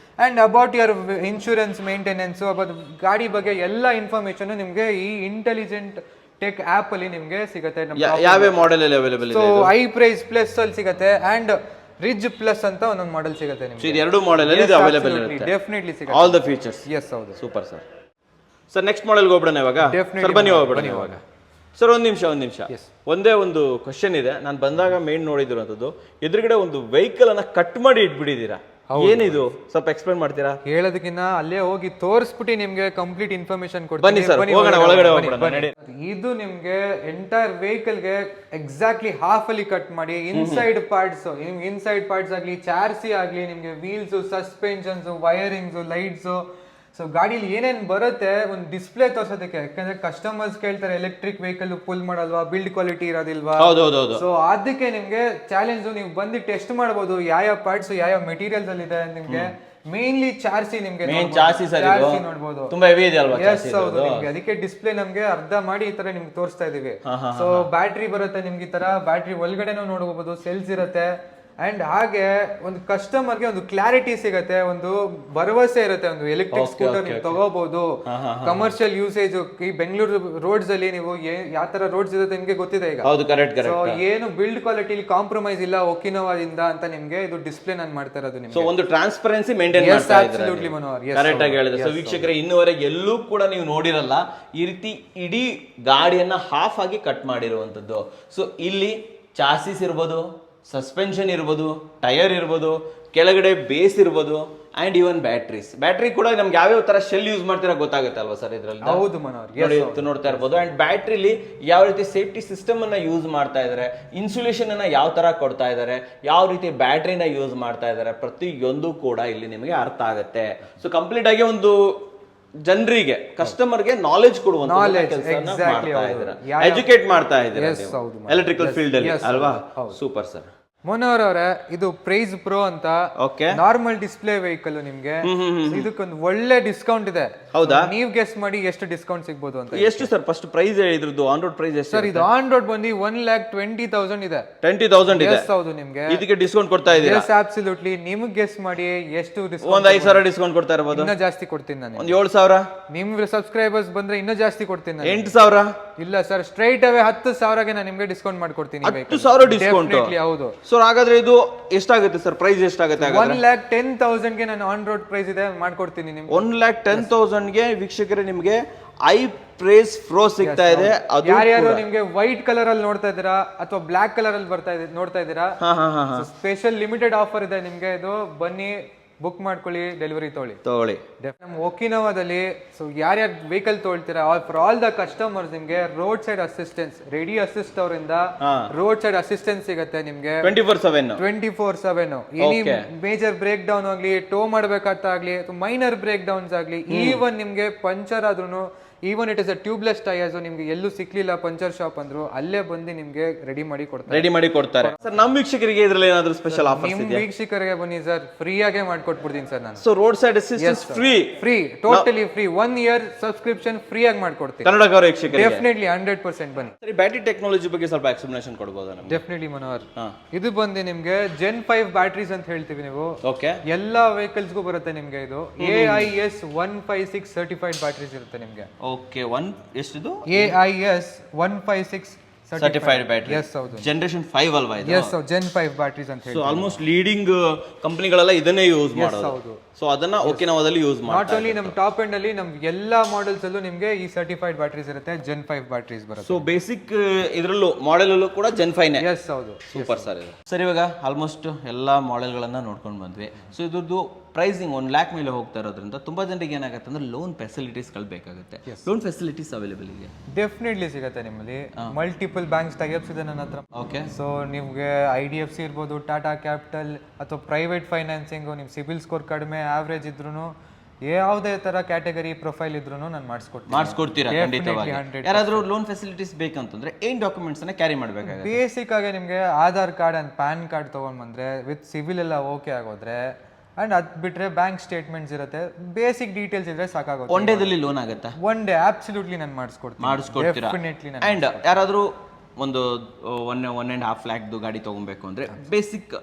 And about your insurance maintenance, about ಗಾಡಿ ಬಗ್ಗೆ ಎಲ್ಲ ಇನ್ಫಾರ್ಮೇಶನ್ ನಿಮ್ಗೆ ಈ ಇಂಟೆಲಿಜೆಂಟ್ ಟೆಕ್ ಆಪ್ ಅಲ್ಲಿ ನಿಮ್ಗೆ ಸಿಗುತ್ತೆ. ಯಾವ ಮಾಡೆಲ್ ಅಲ್ಲಿ ಅವೈಲೇಬಲ್ ಇದೆ? ಸೊ ಐ ಪ್ರೈಸ್ ಪ್ಲಸ್ ಅಲ್ಲಿ ಸಿಗುತ್ತೆ ಅಂಡ್ ರಿಜ್ ಪ್ಲಸ್ ಅಂತ ಒಂದೊಂದು ಮಾಡೆಲ್ ಸಿಗುತ್ತೆ ನಿಮ್ಗೆ. ಇದು ಎರಡು ಮಾಡೆಲ್ ಅಲ್ಲಿ ಅವೈಲೇಬಲ್ ಇರುತ್ತೆ. ಡೆಫಿನೆಟ್ಲಿ ಸಿಗುತ್ತೆ ಆಲ್ ದ ಫೀಚರ್ಸ್. ಎಸ್ ಹೌದು. Super sir. ಸರ್ ನೆಕ್ಸ್ಟ್ ಮಾಡೆಲ್ಗೆ ಹೋಗ್ಬಿಡೋಣ ಇವಾಗ. ಸರ್ ಬನ್ನಿ ಹೋಗ್ಬಿಡೋಣ ಇವಾಗ. ಸರ್ ಒಂದ್ ನಿಮಿಷ ಒಂದೇ ಒಂದು ಕ್ವಶನ್ ಇದೆ. ನಾನು ಬಂದಾಗ ಮೇನ್ ನೋಡಿದಿರೋಂಥದ್ದು, ಎದುರುಗಡೆ ಒಂದು ವೆಹಿಕಲ್ ಅನ್ನ ಕಟ್ ಮಾಡಿ ಇಟ್ಬಿಟ್ಟಿದ್ದೀರಾ, ಏನಿದು ಸ್ವಲ್ಪ ಎಕ್ಸ್ಪ್ಲೇನ್ ಮಾಡ್ತೀರಾ? ಹೇಳೋದಕ್ಕಿಂತ ಅಲ್ಲೇ ಹೋಗಿ ತೋರಿಸ್ಬಿಟ್ಟು ನಿಮ್ಗೆ ಕಂಪ್ಲೀಟ್ ಇನ್ಫಾರ್ಮೇಶನ್ ಕೊಡ್ತೀನಿ. ಬನ್ನಿ ಸರ್ ಹೋಗೋಣ ಒಳಗಡೆ. ಇದು ನಿಮ್ಗೆ ಎಂಟೈರ್ ವೆಹಿಕಲ್ ಗೆ ಎಕ್ಸಾಕ್ಟ್ಲಿ ಹಾಫ್ ಅಲ್ಲಿ ಕಟ್ ಮಾಡಿ ಇನ್ಸೈಡ್ ಪಾರ್ಟ್ಸ್, ನಿಮ್ಗೆ ಇನ್ಸೈಡ್ ಪಾರ್ಟ್ಸ್ ಆಗ್ಲಿ, ಚಾರ್ಸಿ ಆಗ್ಲಿ, ನಿಮ್ಗೆ wheels, suspensions, wirings, lights, so ಗಾಡಿಲಿ ಏನೇನ್ ಬರುತ್ತೆ ಒಂದು ಡಿಸ್ಪ್ಲೇ ತೋರ್ಸೋದಕ್ಕೆ. ಯಾಕಂದ್ರೆ ಕಸ್ಟಮರ್ಸ್ ಕೇಳ್ತಾರೆ ಎಲೆಕ್ಟ್ರಿಕ್ ವೆಹಿಕಲ್ ಫುಲ್ ಮಾಡಲ್ವಾ, ಬಿಲ್ಡ್ ಕ್ವಾಲಿಟಿ ಇರೋದಿಲ್ವಾ. ಸೊ ಅದಕ್ಕೆ ನಿಮ್ಗೆ ಚಾಲೆಂಜ್, ನೀವು ಬಂದು ಟೆಸ್ಟ್ ಮಾಡಬಹುದು ಯಾವ ಪಾರ್ಟ್ಸ್ ಯಾವ ಮೆಟೀರಿಯಲ್ಸ್ ಅಲ್ಲಿ ಇದೆ. ನಿಮ್ಗೆ ಮೇನ್ಲಿ ಚಾರ್ಸಿ ನಿಮ್ಗೆ ನೋಡಬಹುದು, ತುಂಬಾ ಹೆವಿ ಇದೆ ಅಲ್ವಾ? ಎಸ್ ಹೌದು. ನಿಮ್ಗೆ ಅದಕ್ಕೆ ಡಿಸ್ಪ್ಲೇ ನಮ್ಗೆ ಅರ್ಧ ಮಾಡಿ ಈ ತರ ನಿಮ್ಗೆ ತೋರಿಸ್ತಾ ಇದೀವಿ. ಸೊ ಬ್ಯಾಟ್ರಿ ಬರುತ್ತೆ ನಿಮ್ಗೆ ಈ ತರ, ಬ್ಯಾಟ್ರಿ ಒಳಗಡೆನೂ ನೋಡಬಹುದು, ಸೆಲ್ಸ್ ಇರುತ್ತೆ. ಅಂಡ್ ಹಾಗೆ ಒಂದು ಕಸ್ಟಮರ್ಗೆ ಒಂದು ಕ್ಲಾರಿಟಿ ಸಿಗತ್ತೆ, ಒಂದು ಭರವಸೆ ಇರುತ್ತೆ. ಒಂದು ಎಲೆಕ್ಟ್ರಿಕ್ ಸ್ಕೂಟರ್ ನೀವು ತಗೋಬಹುದು, ಕಮರ್ಷಿಯಲ್ ಯೂಸೇಜ್. ಈ ಬೆಂಗಳೂರು ರೋಡ್ಸ್ ಅಲ್ಲಿ ನೀವು ಯಾವ ತರ ರೋಡ್ಸ್ ಇರುತ್ತೆ ನಿಮ್ಗೆ ಗೊತ್ತಿದೆ ಈಗ. ಸೊ ಏನು ಬಿಲ್ಡ್ ಕ್ವಾಲಿಟಿ ಕಾಂಪ್ರಮೈಸ್ ಇಲ್ಲ ಒಕಿನೋವಾದಿಂದ ಅಂತ ನಿಮ್ಗೆ ಇದು ಡಿಸ್ಪ್ಲೇ ನಾನು ಮಾಡ್ತಾ ಇರೋದು ನಿಮ್ಗೆ. ಒಂದು ಟ್ರಾನ್ಸ್ಪರೆನ್ಸಿ ಮೇಂಟೈನ್ ಮಾಡ್ತಾ ಇದ್ದಾರೆ. ಕರೆಕ್ಟ್ ಆಗಿ ಹೇಳಿದೆ. ಸೊ ವೀಕ್ಷಕರೇ, ಇನ್ನುವರೆಗೆ ಎಲ್ಲೂ ಕೂಡ ನೀವು ನೋಡಿರಲ್ಲ ಈ ರೀತಿ ಇಡೀ ಗಾಡಿಯನ್ನ ಹಾಫ್ ಆಗಿ ಕಟ್ ಮಾಡಿರುವಂತದ್ದು. ಸೊ ಇಲ್ಲಿ ಚಾಸಿಸ್ ಇರ್ಬೋದು, ಸಸ್ಪೆನ್ಷನ್ ಇರ್ಬೋದು, ಟೈರ್ ಇರ್ಬೋದು, ಕೆಳಗಡೆ ಬೇಸ್ ಇರ್ಬೋದು, ಅಂಡ್ ಇವನ್ ಬ್ಯಾಟ್ರಿ ಕೂಡ ನಮ್ಗೆ ಯಾವ್ಯಾವ ತರ ಶೆಲ್ ಯೂಸ್ ಮಾಡ್ತೀರಾ ಗೊತ್ತಾಗುತ್ತೆ ಅಲ್ವಾ ಸರ್ ಇದ್ರಲ್ಲಿ? ಹೌದು ಮನೋಹರ್, ನೋಡ್ತಾ ಇರ್ಬೋದು. ಅಂಡ್ ಬ್ಯಾಟ್ರಿಲಿ ಯಾವ ರೀತಿ ಸೇಫ್ಟಿ ಸಿಸ್ಟಮ್ ಅನ್ನ ಯೂಸ್ ಮಾಡ್ತಾ ಇದಾರೆ, ಇನ್ಸುಲೇಷನ್ ಅನ್ನ ಯಾವ ತರ ಕೊಡ್ತಾ ಇದಾರೆ, ಯಾವ ರೀತಿ ಬ್ಯಾಟ್ರಿನ ಯೂಸ್ ಮಾಡ್ತಾ ಇದಾರೆ, ಪ್ರತಿಯೊಂದು ಕೂಡ ಇಲ್ಲಿ ನಿಮಗೆ ಅರ್ಥ ಆಗುತ್ತೆ. ಸೊ ಕಂಪ್ಲೀಟ್ ಆಗಿ ಒಂದು ಜನರಿಗೆ, ಕಸ್ಟಮರ್ಗೆ ನಾಲೆಜ್ ಕೊಡುವಂತ ಎಜುಕೇಟ್ ಮಾಡ್ತಾ ಇದ್ದಾರೆ ಎಲೆಕ್ಟ್ರಿಕಲ್ ಫೀಲ್ಡ್ ಅಲ್ಲಿ ಅಲ್ವಾ? Super sir. ಮನೋಹರ್ ಅವರೇ, ಇದು ಪ್ರೈಸ್ ಪ್ರೋ ಅಂತ ನಾರ್ಮಲ್ ಡಿಸ್ಪ್ಲೇ ವೆಹಿಕಲ್ ನಿಮ್ಗೆ. ಇದಕ್ಕೊಂದು ಒಳ್ಳೆ ಡಿಸ್ಕೌಂಟ್ ಇದೆ. ಹೌದಾ? ನೀವ್ ಗೆಸ್ ಮಾಡಿ ಎಷ್ಟು ಡಿಸ್ಕೌಂಟ್ ಸಿಗಬಹುದು ಅಂತ. ಎಷ್ಟು ಸರ್ ಫಸ್ಟ್ ಪ್ರೈಸ್ ಇದ್ರದ್ದು? ಆನ್ ರೋಡ್ ಪ್ರೈಸ್ ಎಷ್ಟು ಸರ್? ಇದು ಆನ್ ರೋಡ್ ಬಂದು 1,20,000 ಇದೆ. 20,000 ಇದೆ. ಹೌದು. ನಿಮ್ಗೆ ಇದಕ್ಕೆ ಡಿಸ್ಕೌಂಟ್ ಕೊಡ್ತಾ ಇದ್ದೀರಾ? Yes absolutely. ನಿಮ್ಗೆ ಗೆಸ್ ಮಾಡಿ ಎಷ್ಟು ಡಿಸ್ಕೌಂಟ್? ಒಂದು 5,000 ಡಿಸ್ಕೌಂಟ್ ಕೊಡ್ತಾ ಇರಬಹುದು. ಇನ್ನೂ ಜಾಸ್ತಿ ಕೊಡ್ತೀನಿ ನಾನು. ಒಂದು 7,000. ನಿಮ್ ಸಬ್ಸ್ಕ್ರೈಬರ್ಸ್ ಬಂದ್ರೆ ಇನ್ನೂ ಜಾಸ್ತಿ ಕೊಡ್ತೀನಿ ನಾನು. 8,000. ಇಲ್ಲ ಸರ್, ಸ್ಟ್ರೈಟ್ ಅವೇ 10,000ಗೆ ನಾನು ನಿಮ್ಗೆ ಡಿಸ್ಕೌಂಟ್ ಮಾಡ್ಕೊಡ್ತೀನಿ. 10,000 ಡಿಸ್ಕೌಂಟ್? ಹೌದು. ಸೊ ಹಾಗಾದ್ರೆ ಇದು ಎಷ್ಟಾಗುತ್ತೆ ಸರ್? ಪ್ರೈಸ್ ಎಷ್ಟಾಗುತ್ತೆ? 1,10,000ಗೆ ನಾನು ಆನ್ ರೋಡ್ ಪ್ರೈಸ್ ಇದೆ ಮಾಡ್ಕೊಡ್ತೀನಿ ನಿಮ್ಗೆ. 1,10,000ಗೆ ವೀಕ್ಷಕರೇ ನಿಮ್ಗೆ ಐ ಪ್ರೈಸ್ ಪ್ರೋ ಸಿಗ್ತಾ ಇದೆ. ಯಾರ್ಯಾರು ನಿಮ್ಗೆ ವೈಟ್ ಕಲರ್ ಅಲ್ಲಿ ನೋಡ್ತಾ ಇದ್ದೀರಾ ಅಥವಾ ಬ್ಲಾಕ್ ಕಲರ್ ಅಲ್ಲಿ ನೋಡ್ತಾ ಇದ್ದೀರಾ, ಸ್ಪೆಷಲ್ ಲಿಮಿಟೆಡ್ ಆಫರ್ ಇದೆ ನಿಮ್ಗೆ. ಇದು ಬನ್ನಿ, ಬುಕ್ ಮಾಡ್ಕೊಳ್ಳಿ, ಡೆಲಿವರಿ ತಗೊಳ್ಳಿ. ನಮ್ಮ ಒಕಿನೋವಾದಲ್ಲಿ ಸೊ ಯಾರ್ಯಾರು ವೆಹಿಕಲ್ ತೊಳ್ತೀರಾ, ಫಾರ್ ಆಲ್ ದ ಕಸ್ಟಮರ್ಸ್ ನಿಮ್ಗೆ road side assistance, ready assist ಅವರಿಂದ ರೋಡ್ ಸೈಡ್ ಅಸಿಸ್ಟೆನ್ಸ್ ಸಿಗುತ್ತೆ ನಿಮ್ಗೆ 24/7. ಎನಿ ಮೇಜರ್ ಬ್ರೇಕ್ ಡೌನ್ ಆಗ್ಲಿ, ಟೋ ಮಾಡ್ಬೇಕಾಗ್ತಾ ಆಗ್ಲಿ, ಮೈನರ್ ಬ್ರೇಕ್ ಡೌನ್ಸ್ ಆಗ್ಲಿ, ಈವನ್ ನಿಮ್ಗೆ ಪಂಚರ್ ಆದ್ರೂ, even it is a tubeless tyres, ನಿಮ್ಗೆ ಎಲ್ಲೂ ಸಿಕ್ಲಿಲ್ಲ ಪಂಚರ್ ಶಾಪ್ ಅಂದ್ರು ಅಲ್ಲೇ ಬಂದು ನಿಮ್ಗೆ ರೆಡಿ ಮಾಡಿ ಕೊಡ್ತಾರೆ. ಸರ್ ನಮ್ಮ ವೀಕ್ಷಕರಿಗೆ ಇದ್ರಲ್ಲಿ ಏನಾದರೂ ಸ್ಪೆಷಲ್ ಆಫರ್ ನಿಮ್ ವೀಕ್ಷಕರಿಗೆ ಬನ್ನಿ ಸರ್, ಫ್ರೀ ಆಗೇ ಮಾಡ್ಕೊಟ್ಬಿಡ್ತೀನಿ ಸರ್ ನಾನು. So road side assistance free, totally free. 1 year subscription free ಆಗಿ ಮಾಡ್ಕೊಡ್ತೀನಿ. ಕನ್ನಡಕರ ವೀಕ್ಷಕರಿಗೆ ಡೆಫಿನೆಟ್ಲಿ 100% ಬನ್ನಿ. ಸರಿ, ಬ್ಯಾಟರಿ ಟೆಕ್ನಾಲಜಿ ಬಗ್ಗೆ ಸ್ವಲ್ಪ ಎಕ್ಸ್ಪ್ಲನೇಷನ್ ಕೊಡಬಹುದಾ ನಮಗೆ? ಡೆಫಿನೆಟ್ಲಿ ಮನೋಹರ್. ಇದು ಬಂದು ನಿಮ್ಗೆ Gen 5 ಬ್ಯಾಟರೀಸ್ ಅಂತ ಹೇಳ್ತೀವಿ ನೀವು. ಓಕೆ. ಎಲ್ಲಾ ವೆಹಿಕಲ್ಸ್ ಗೂ ಬರುತ್ತೆ ನಿಮ್ಗೆ. ಇದು AIS 156 ಸರ್ಟಿಫೈಡ್ ಬ್ಯಾಟರೀಸ್ ಇರುತ್ತೆ ನಿಮ್ಗೆ. ಓಕೆ. ಎಷ್ಟಿದು? AIS 156 certified battery. ಎಸ್ ಹೌದು. ಜನರೇಷನ್ 5 ಅಲ್ವಾ ಇದು? ಎಸ್ Gen 5 ಬ್ಯಾಟ್ರೀಸ್ ಅಂತ ಸೊ ಹೇಳಿ. ಆಲ್ಮೋಸ್ಟ್ ಲೀಡಿಂಗ್ ಕಂಪನಿಗಳೆಲ್ಲ ಇದನ್ನೇ ಯೂಸ್ ಮಾಡೋದು. ಹೌದು. ಸೊ ಅದನ್ನ ಒಕಿನಾವಾದಲ್ಲಿ ಯೂಸ್ ನಾಟ್ ಮಾಡ್ತಾರೆ. ಓನ್ಲಿ ನಮ್ಮ ಟಾಪ್ ಎಂಡ್ ಅಲ್ಲಿ ನಮ್ ಎಲ್ಲಾ ಮಾಡೆಲ್ಸ್ ಅಲ್ಲೂ ನಿಮ್ಗೆ ಈ ಸರ್ಟಿಫೈಡ್ ಬ್ಯಾಟ್ರೀಸ್ ಇರುತ್ತೆ, Gen 5 ಬ್ಯಾಟ್ರೀಸ್ ಬರುತ್ತೆ. ಸೊ ಬೇಸಿಕ್ ಇದರಲ್ಲೂ ಮಾಡೆಲ್ ಅಲ್ಲೂ ಕೂಡ Gen 5 ನೇ. ಎಸ್ ಹೌದು. ಸೂಪರ್ ಸರ್ ಇದು. ಸರ್ ಇವಾಗ ಆಲ್ಮೋಸ್ಟ್ ಎಲ್ಲಾ ಮಾಡೆಲ್ಗಳನ್ನ ನೋಡ್ಕೊಂಡು ಬಂದ್ವಿ. ಸೊ ಇದ್ರದ್ದು ಪ್ರೈಸಿಂಗ್ 1 lakh ಮೇಲೆ ಹೋಗ್ತಾ ಇರೋದ್ರಿಂದ ತುಂಬಾ ಜನರಿಗೆ ಏನಾಗುತ್ತೆ ಅಂದ್ರೆ ಲೋನ್ ಫೆಸಿಲಿಟೀಸ್ಗಳು ಬೇಕಾಗುತ್ತೆ. ಲೋನ್ ಫೆಸಿಲಿಟೀಸ್ ಅವೈಲೇಬಲ್ ಇದೆ? ಡೆಫಿನೆಟ್ಲಿ ಸಿಗುತ್ತೆ ನಿಮ್ಮಲ್ಲಿ. ಮಲ್ಟಿಪಲ್ ಬ್ಯಾಂಕ್ಸ್ ಟೈಅಪ್ಸ್ ಇದೆ ನನ್ನ ಹತ್ರ. ಓಕೆ. ಸೊ ನಿಮ್ಗೆ IDFC ಇರ್ಬೋದು, ಟಾಟಾ ಕ್ಯಾಪಿಟಲ್ ಅಥವಾ ಪ್ರೈವೇಟ್ ಫೈನಾನ್ಸಿಂಗು, ನಿಮ್ ಸಿಬಿಲ್ ಸ್ಕೋರ್ ಕಡಿಮೆ ಆವ್ರೇಜ್ ಇದ್ರೂ ಯಾವುದೇ ತರ ಕ್ಯಾಟಗರಿ ಪ್ರೊಫೈಲ್ ಇದ್ರೂ ನಾನು ಮಾಡಿಸ್ಕೊಡ್ತೀರಾ ಖಂಡಿತವಾಗಿ. ಯಾರಾದ್ರೂ ಲೋನ್ ಫೆಸಿಲಿಟೀಸ್ ಬೇಕಂತಂದ್ರೆ ಏನ್ ಡಾಕ್ಯುಮೆಂಟ್ಸ್ ಅನ್ನ ಕ್ಯಾರಿ ಮಾಡ್ಬೇಕಾಗುತ್ತೆ? ಬೇಸಿಕ್ ಆಗಿ ನಿಮ್ಗೆ Aadhaar card and PAN card ತಗೊಂಡ್ ಬಂದ್ರೆ ವಿತ್ ಸಿವಿಲ್ ಎಲ್ಲ ಓಕೆ ಆಗೋದ್ರೆ ಅಂಡ್ ಅದ್ ಬಿಟ್ರೆ ಬ್ಯಾಂಕ್ ಸ್ಟೇಟ್ಮೆಂಟ್ಸ್ ಇರುತ್ತೆ, ಬೇಸಿಕ್ ಡೀಟೇಲ್ಸ್ ಇದ್ರೆ ಸಾಕಾಗುತ್ತೆ. ಒನ್ ಡೇದಲ್ಲಿ ಲೋನ್ ಆಗುತ್ತಾ? ಒನ್ ಡೇ ಅಬ್ಸಲ್ಯೂಟ್ಲಿ ನಾನು ಮಾಡಿಸ್ಕೊಡ್ತೀರಾ? ಡೆಫಿನೆಟ್ಲಿ. ಅಂಡ್ ಯಾರಾದ್ರೂ ಒಂದು 1.5 lakh ಗಾಡಿ ತಗೊಬೇಕು ಅಂದ್ರೆ ಬೇಸಿಕ್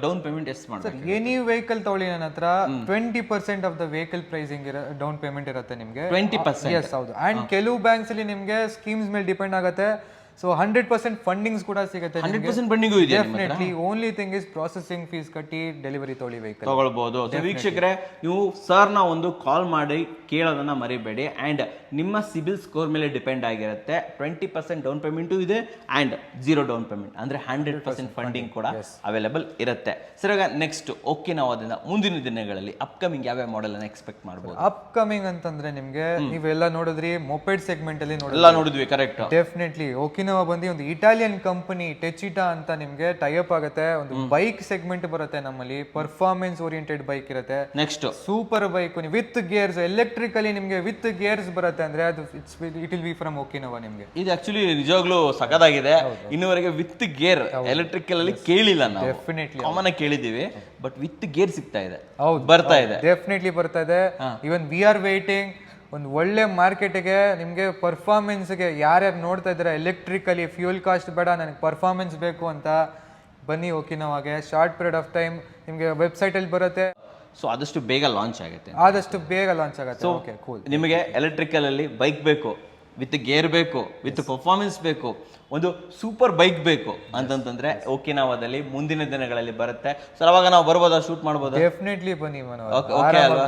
ಡೌನ್ ಪೇಮೆಂಟ್ ಎಷ್ಟು ಮಾಡ್ಬೇಕು? ಎನಿ ವೆಹಿಕಲ್ ತಗೊಳ್ಳಿ ನನ್ನ ಹತ್ರ 20% of the vehicle pricing down payment ಇರುತ್ತೆ ನಿಮ್ಗೆ. 20%? ಎಸ್ ಹೌದು. ಅಂಡ್ ಕೆಲವು ಬ್ಯಾಂಕ್ಸ್ ಅಲ್ಲಿ ನಿಮ್ಗೆ ಸ್ಕೀಮ್ಸ್ ಮೇಲೆ ಡಿಪೆಂಡ್ ಆಗುತ್ತೆ. ಸೊ 100% ಫಂಡಿಂಗ್ಸ್ ಕೂಡ ಸಿಗುತ್ತೆ. 100% ಫಂಡಿಂಗು ಇದೆ. Definitely. Only thing is processing fees ಕಟ್ಟಿ ಡೆಲಿವರಿ ತೊಗೊಳ್ಳಿ ವೆಹಿಕಲ್ ತಗೊಳ್ಬಹುದು. ವೀಕ್ಷಕರೇ, ನೀವು ಸರ್ನ ಒಂದು ಕಾಲ್ ಮಾಡಿ ಕೇಳೋದನ್ನ ಮರಿಬೇಡಿ. ಅಂಡ್ ನಿಮ್ಮ ಸಿಬಿಲ್ ಸ್ಕೋರ್ ಮೇಲೆ ಡಿಪೆಂಡ್ ಆಗಿರುತ್ತೆ. 20% ಡೌನ್ ಪೇಮೆಂಟು ಇದೆ ಅಂಡ್ 0 ಡೌನ್ ಪೇಮೆಂಟ್ ಅಂದ್ರೆ 100% ಫಂಡಿಂಗ್ ಕೂಡ ಅವೈಲೇಬಲ್ ಇರುತ್ತೆ. ಸರ್ ಇವಾಗ ನೆಕ್ಸ್ಟ್ ಒಕಿನಾವಾದಿಂದ ಮುಂದಿನ ದಿನಗಳಲ್ಲಿ ಅಪ್ಕಮಿಂಗ್ ಯಾವ ಮಾಡೆಲ್ ಅನ್ನ ಎಕ್ಸ್ಪೆಕ್ಟ್ ಮಾಡಬಹುದು? ಅಪ್ಕಮಿಂಗ್ ಅಂತಂದ್ರೆ ನಿಮ್ಗೆ ನೀವೆಲ್ಲ ನೋಡಿದ್ರಿ ಮೊಪೆಡ್ ಸೆಗ್ಮೆಂಟ್ ಅಲ್ಲಿ ನೋಡಿದ್ವಿ. ಕರೆಕ್ಟ್. ಡೆಫಿನೆಟ್ಲಿ ಒಕಿನಾವಾ ಬಂದು ಒಂದು ಇಟಾಲಿಯನ್ ಕಂಪನಿ ಟೆಚಿಟಾ ಅಂತ ನಿಮ್ಗೆ ಟೈಅಪ್ ಆಗುತ್ತೆ. ಒಂದು ಬೈಕ್ ಸೆಗ್ಮೆಂಟ್ ಬರುತ್ತೆ ನಮ್ಮಲ್ಲಿ, ಪರ್ಫಾರ್ಮೆನ್ಸ್ ಓರಿಯೆಂಟೆಡ್ ಬೈಕ್ ಇರುತ್ತೆ. Next super bike with gears, electrically ನಿಮ್ಗೆ ವಿತ್ ಗೇರ್ಸ್ ಬರುತ್ತೆ ಅಂದ್ರೆ ಅದು it will be from Okinawa. ನಿಮ್ಗೆ ಇದು ಆಕ್ಚುಲಿ ನಿಜವಾಗ್ಲೂ ಸಖತ್ತಾಗಿದೆ. ಇನ್ನುವರೆಗೆ ವಿತ್ ಗೇರ್ ಎಲೆಕ್ಟ್ರಿಕಲ್ ಅಲ್ಲಿ ಕೇಳಿಲ್ಲ ನಾವು. ಡೆಫಿನೆಟ್ಲಿ ಕಾಮನ್ ಆಗಿ ಕೇಳಿದೀವಿ, ಬಟ್ ವಿತ್ ಗೇರ್ ಸಿಗ್ತಾ ಇದೆ. ಹೌದು, ಬರ್ತಾ ಇದೆ. ಡೆಫಿನೆಟ್ಲಿ ಬರ್ತಾ ಇದೆ. ಇವನ್ ವಿ ಆರ್ ವೇಟಿಂಗ್ ಒಂದು ಒಳ್ಳೆ ಮಾರ್ಕೆಟ್ಗೆ. ನಿಮ್ಗೆ ಪರ್ಫಾರ್ಮೆನ್ಸ್ಗೆ ಯಾರ್ಯಾರು ನೋಡ್ತಾ ಇದ್ದಾರೆ ಎಲೆಕ್ಟ್ರಿಕಲಿ ಫ್ಯೂಲ್ ಕಾಸ್ಟ್ ಬೇಡ ನನಗೆ ಪರ್ಫಾರ್ಮೆನ್ಸ್ ಬೇಕು ಅಂತ ಬನ್ನಿ ಒಕಿನಾವಾಗೆ. ಶಾರ್ಟ್ ಪೀರಿಯಡ್ ಆಫ್ ಟೈಮ್ ನಿಮ್ಗೆ ವೆಬ್ಸೈಟ್ ಅಲ್ಲಿ ಬರುತ್ತೆ. ಸೊ ಆದಷ್ಟು ಬೇಗ ಲಾಂಚ್ ಆಗುತ್ತೆ. ಆದಷ್ಟು ಬೇಗ ಲಾಂಚ್ ಆಗುತ್ತೆ. Okay cool. ನಿಮಗೆ ಎಲೆಕ್ಟ್ರಿಕಲ್ ಅಲ್ಲಿ ಬೈಕ್ ಬೇಕು, ವಿತ್ ಗೇರ್ ಬೇಕು, ವಿತ್ ಪರ್ಫಾರ್ಮೆನ್ಸ್ ಬೇಕು, ಒಂದು ಸೂಪರ್ ಬೈಕ್ ಬೇಕು ಅಂತಂತಂದ್ರೆ ಒಕಿನಾವಾದಲ್ಲಿ ಮುಂದಿನ ದಿನಗಳಲ್ಲಿ ಬರುತ್ತೆ. ಸರ್ ಅವಾಗ ನಾವು ಬರ್ಬೋದಾ, ಶೂಟ್ ಮಾಡ್ಬೋದಾ? ಡೆಫಿನೆಟ್ಲಿ ಬನ್ನಿ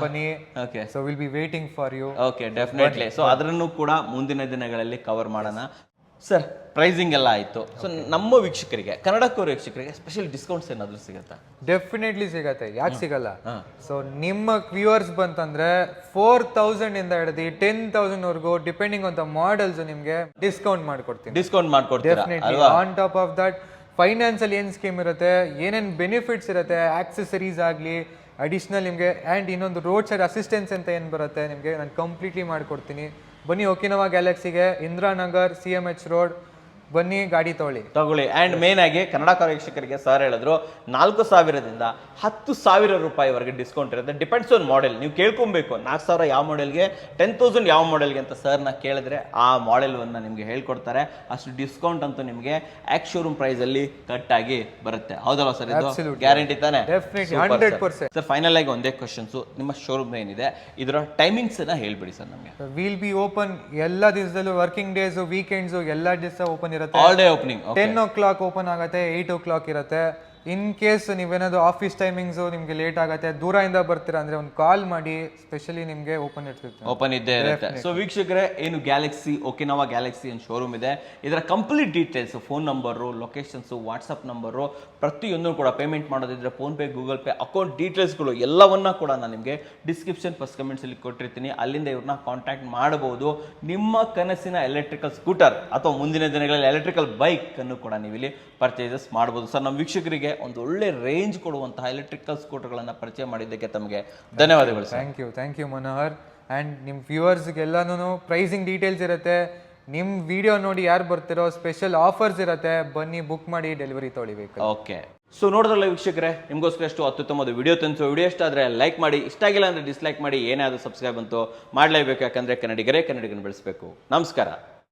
ಬನ್ನಿ. Okay. So will be waiting for you. Okay, definitely. So ಅದನ್ನು ಕೂಡ ಮುಂದಿನ ದಿನಗಳಲ್ಲಿ ಕವರ್ ಮಾಡೋಣ. ಸರ್ ಪ್ರೈಸಿಂಗ್ ಎಲ್ಲ ಆಯ್ತು. ಸೊ ನಮ್ಮ ವೀಕ್ಷಕರಿಗೆ, ಕನ್ನಡಕ್ಕೂರ ವೀಕ್ಷಕರಿಗೆ ಸ್ಪೆಷಲ್ ಡಿಸ್ಕೌಂಟ್ಸ್ ಏನಾದರೂ ಸಿಗುತ್ತಾ? ಡೆಫಿನೆಟ್ಲಿ ಸಿಗತ್ತೆ, ಯಾಕೆ ಸಿಗಲ್ಲ? ಸೊ ನಿಮ್ಮ ವ್ಯೂವರ್ಸ್ ಬಂತಂದ್ರೆ 4,000 ಇಂದ ಹಿಡಿದು 10,000 ವರೆಗೂ ಡಿಪೆಂಡಿಂಗ್ ಆನ್ ದ ಮಾಡೆಲ್ಸ್ ನಿಮ್ಗೆ ಡಿಸ್ಕೌಂಟ್ ಮಾಡ್ಕೊಡ್ತೀನಿ. Definitely. On top of that finance ಅಲ್ಲಿ ಏನ್ ಸ್ಕೀಮ್ ಇರುತ್ತೆ, ಏನೇನ್ ಬೆನಿಫಿಟ್ಸ್ ಇರುತ್ತೆ, ಆಕ್ಸೆಸರೀಸ್ ಆಗ್ಲಿ ಅಡಿಷನಲ್ ನಿಮ್ಗೆ, ಅಂಡ್ ಇನ್ನೊಂದು ರೋಡ್ ಸೈಡ್ ಅಸಿಸ್ಟೆನ್ಸ್ ಅಂತ ಏನ್ ಬರುತ್ತೆ ನಿಮ್ಗೆ, ನಾನು ಕಂಪ್ಲೀಟ್ಲಿ ಮಾಡ್ಕೊಡ್ತೀನಿ. ಬನ್ನಿ ಒಕಿನಾವಾ ಗ್ಯಾಲಕ್ಸಿಗೆ, ಇಂದಿರಾನಗರ್ CMH ರೋಡ್ ಬನ್ನಿ, ಗಾಡಿ ತಗೊಳ್ಳಿ. ಅಂಡ್ ಮೇನ್ ಆಗಿ ಕನ್ನಡ ವೀಕ್ಷಕರಿಗೆ ಸರ್ ಹೇಳಿದ್ರು 4,000ದಿಂದ 10,000 ರೂಪಾಯಿವರೆಗೆ ಡಿಸ್ಕೌಂಟ್ ಇರುತ್ತೆ. Depends on model. ನೀವು ಕೇಳ್ಕೊಬೇಕು 4,000 ಯಾವ ಮಾಡೆಲ್ಗೆ, 10,000 ಯಾವ ಮಾಡೆಲ್ಗೆ ಅಂತ ಸರ್ನ ಕೇಳಿದ್ರೆ ಆ ಮಾಡೆಲ್ ಅನ್ನ ನಿಮ್ಗೆ ಹೇಳ್ಕೊಡ್ತಾರೆ. ಅಷ್ಟು ಡಿಸ್ಕೌಂಟ್ ಅಂತೂ ನಿಮ್ಗೆ ಆಕ್ಸ್ ಶೋರೂಮ್ ಪ್ರೈಸ್ ಅಲ್ಲಿ ಕಟ್ ಆಗಿ ಬರುತ್ತೆ. ಹೌದಲ್ವಾ ಸರ್? ಇದು ಗ್ಯಾರಂಟಿ ತಾನೆ? ಡೆಫಿನೆಟ್ಲಿ 100%. ಸರ್ ಫೈನಲ್ ಆಗಿ ಒಂದೇ ಕ್ವಶನ್ಸ್, ನಿಮ್ಮ ಶೋರೂಮ್ ಏನಿದೆ ಇದರ ಟೈಮಿಂಗ್ಸ್ ಅನ್ನ ಹೇಳ್ಬಿಡಿ ಸರ್ ನಮಗೆ. ವಿಲ್ ಬಿ ಓಪನ್ ಎಲ್ಲ ದಿವಸದಲ್ಲೂ, ವರ್ಕಿಂಗ್ ಡೇಸ್, ವೀಕೆಂಡ್ಸ್ ಎಲ್ಲ ದಿವಸ ಓಪನ್ ಇರುತ್ತೆ. All day opening. 10 o'clock open ಆಗುತ್ತೆ, 8 o'clock ಇರುತ್ತೆ. ಇನ್ ಕೇಸ್ ನೀವೇನಾದ್ರು ಆಫೀಸ್ ಟೈಮಿಂಗ್ಸ್ ನಿಮ್ಗೆ ಲೇಟ್ ಆಗುತ್ತೆ, ದೂರದಿಂದ ಬರ್ತೀರಾ ಅಂದ್ರೆ ಒಂದು ಕಾಲ್ ಮಾಡಿ, ಸ್ಪೆಷಲಿ ನಿಮ್ಗೆ ಓಪನ್ ಇದ್ದೇ ಇರುತ್ತೆ. ಸೊ ವೀಕ್ಷಕರೇ, ಏನು ಗ್ಯಾಲಕ್ಸಿ ಒಕಿನಾವಾ ಗ್ಯಾಲಕ್ಸಿ ಏನು ಶೋರೂಮ್ ಇದೆ, ಇದರ complete details, phone number, locations, WhatsApp number, ಪ್ರತಿಯೊಂದು ಕೂಡ ಪೇಮೆಂಟ್ ಮಾಡೋದಿದ್ರೆ PhonePe, Google Pay, account ಡೀಟೇಲ್ಸ್ಗಳು ಎಲ್ಲವನ್ನ ಕೂಡ ನಾನು ನಿಮಗೆ ಡಿಸ್ಕ್ರಿಪ್ಷನ್ ಫಸ್ಟ್ ಕಮೆಂಟ್ಸ್ ಅಲ್ಲಿ ಕೊಟ್ಟಿರ್ತೀನಿ. ಅಲ್ಲಿಂದ ಇವ್ರನ್ನ ಕಾಂಟ್ಯಾಕ್ಟ್ ಮಾಡಬಹುದು. ನಿಮ್ಮ ಕನಸಿನ ಎಲೆಕ್ಟ್ರಿಕಲ್ ಸ್ಕೂಟರ್ ಅಥವಾ ಮುಂದಿನ ದಿನಗಳಲ್ಲಿ ಎಲೆಕ್ಟ್ರಿಕಲ್ ಬೈಕ್ ಅನ್ನು ಕೂಡ ನೀವು ಇಲ್ಲಿ ಪರ್ಚೇಸಸ್ ಮಾಡಬಹುದು. ಸರ್ ನಮ್ಮ ವೀಕ್ಷಕರಿಗೆ ಒಂದು ಒಳ್ಳೆ ರೇಂಜ್ ಕೊಡುವಂತಹ ಎಲೆಕ್ಟ್ರಿಕಲ್ ಸ್ಕೂಟರ್ಗಳನ್ನು ಪರಿಚಯ ಮಾಡಿದ್ದಕ್ಕೆ ತಮಗೆ ಧನ್ಯವಾದಗಳು. Thank you Manohar. ಆ್ಯಂಡ್ ನಿಮ್ಮ ವ್ಯೂವರ್ಸ್ಗೆಲ್ಲನೂ ಪ್ರೈಸಿಂಗ್ ಡೀಟೇಲ್ಸ್ ಇರುತ್ತೆ. ನಿಮ್ಮ ವಿಡಿಯೋ ನೋಡಿ ಯಾರು ಬರ್ತಿರೋ ಸ್ಪೆಷಲ್ ಆಫರ್ಸ್ ಇರುತ್ತೆ, ಬನ್ನಿ ಬುಕ್ ಮಾಡಿ ಡೆಲಿವರಿ ತೊಳಿಬೇಕು. ಓಕೆ. ಸೊ ನೋಡಿದ್ರಲ್ಲ ವೀಕ್ಷಕರೇ, ನಿಮಗೋಸ್ಕರ ಎಷ್ಟು ಅತ್ಯುತ್ತಮವಾದ ವಿಡಿಯೋ ತಂದು. ವಿಡಿಯೋ ಇಷ್ಟ ಆದರೆ ಲೈಕ್ ಮಾಡಿ, ಇಷ್ಟ ಆಗಿಲ್ಲ ಅಂದರೆ ಡಿಸ್ಲೈಕ್ ಮಾಡಿ. ಏನಾದರೂ ಸಬ್ಸ್ಕ್ರೈಬ್ ಅಂತೂ ಮಾಡಲೇಬೇಕು, ಯಾಕಂದರೆ ಕನ್ನಡಿಗರೇ ಕನ್ನಡಿಗರನ್ನು ಬೆಳೆಸಬೇಕು. ನಮಸ್ಕಾರ.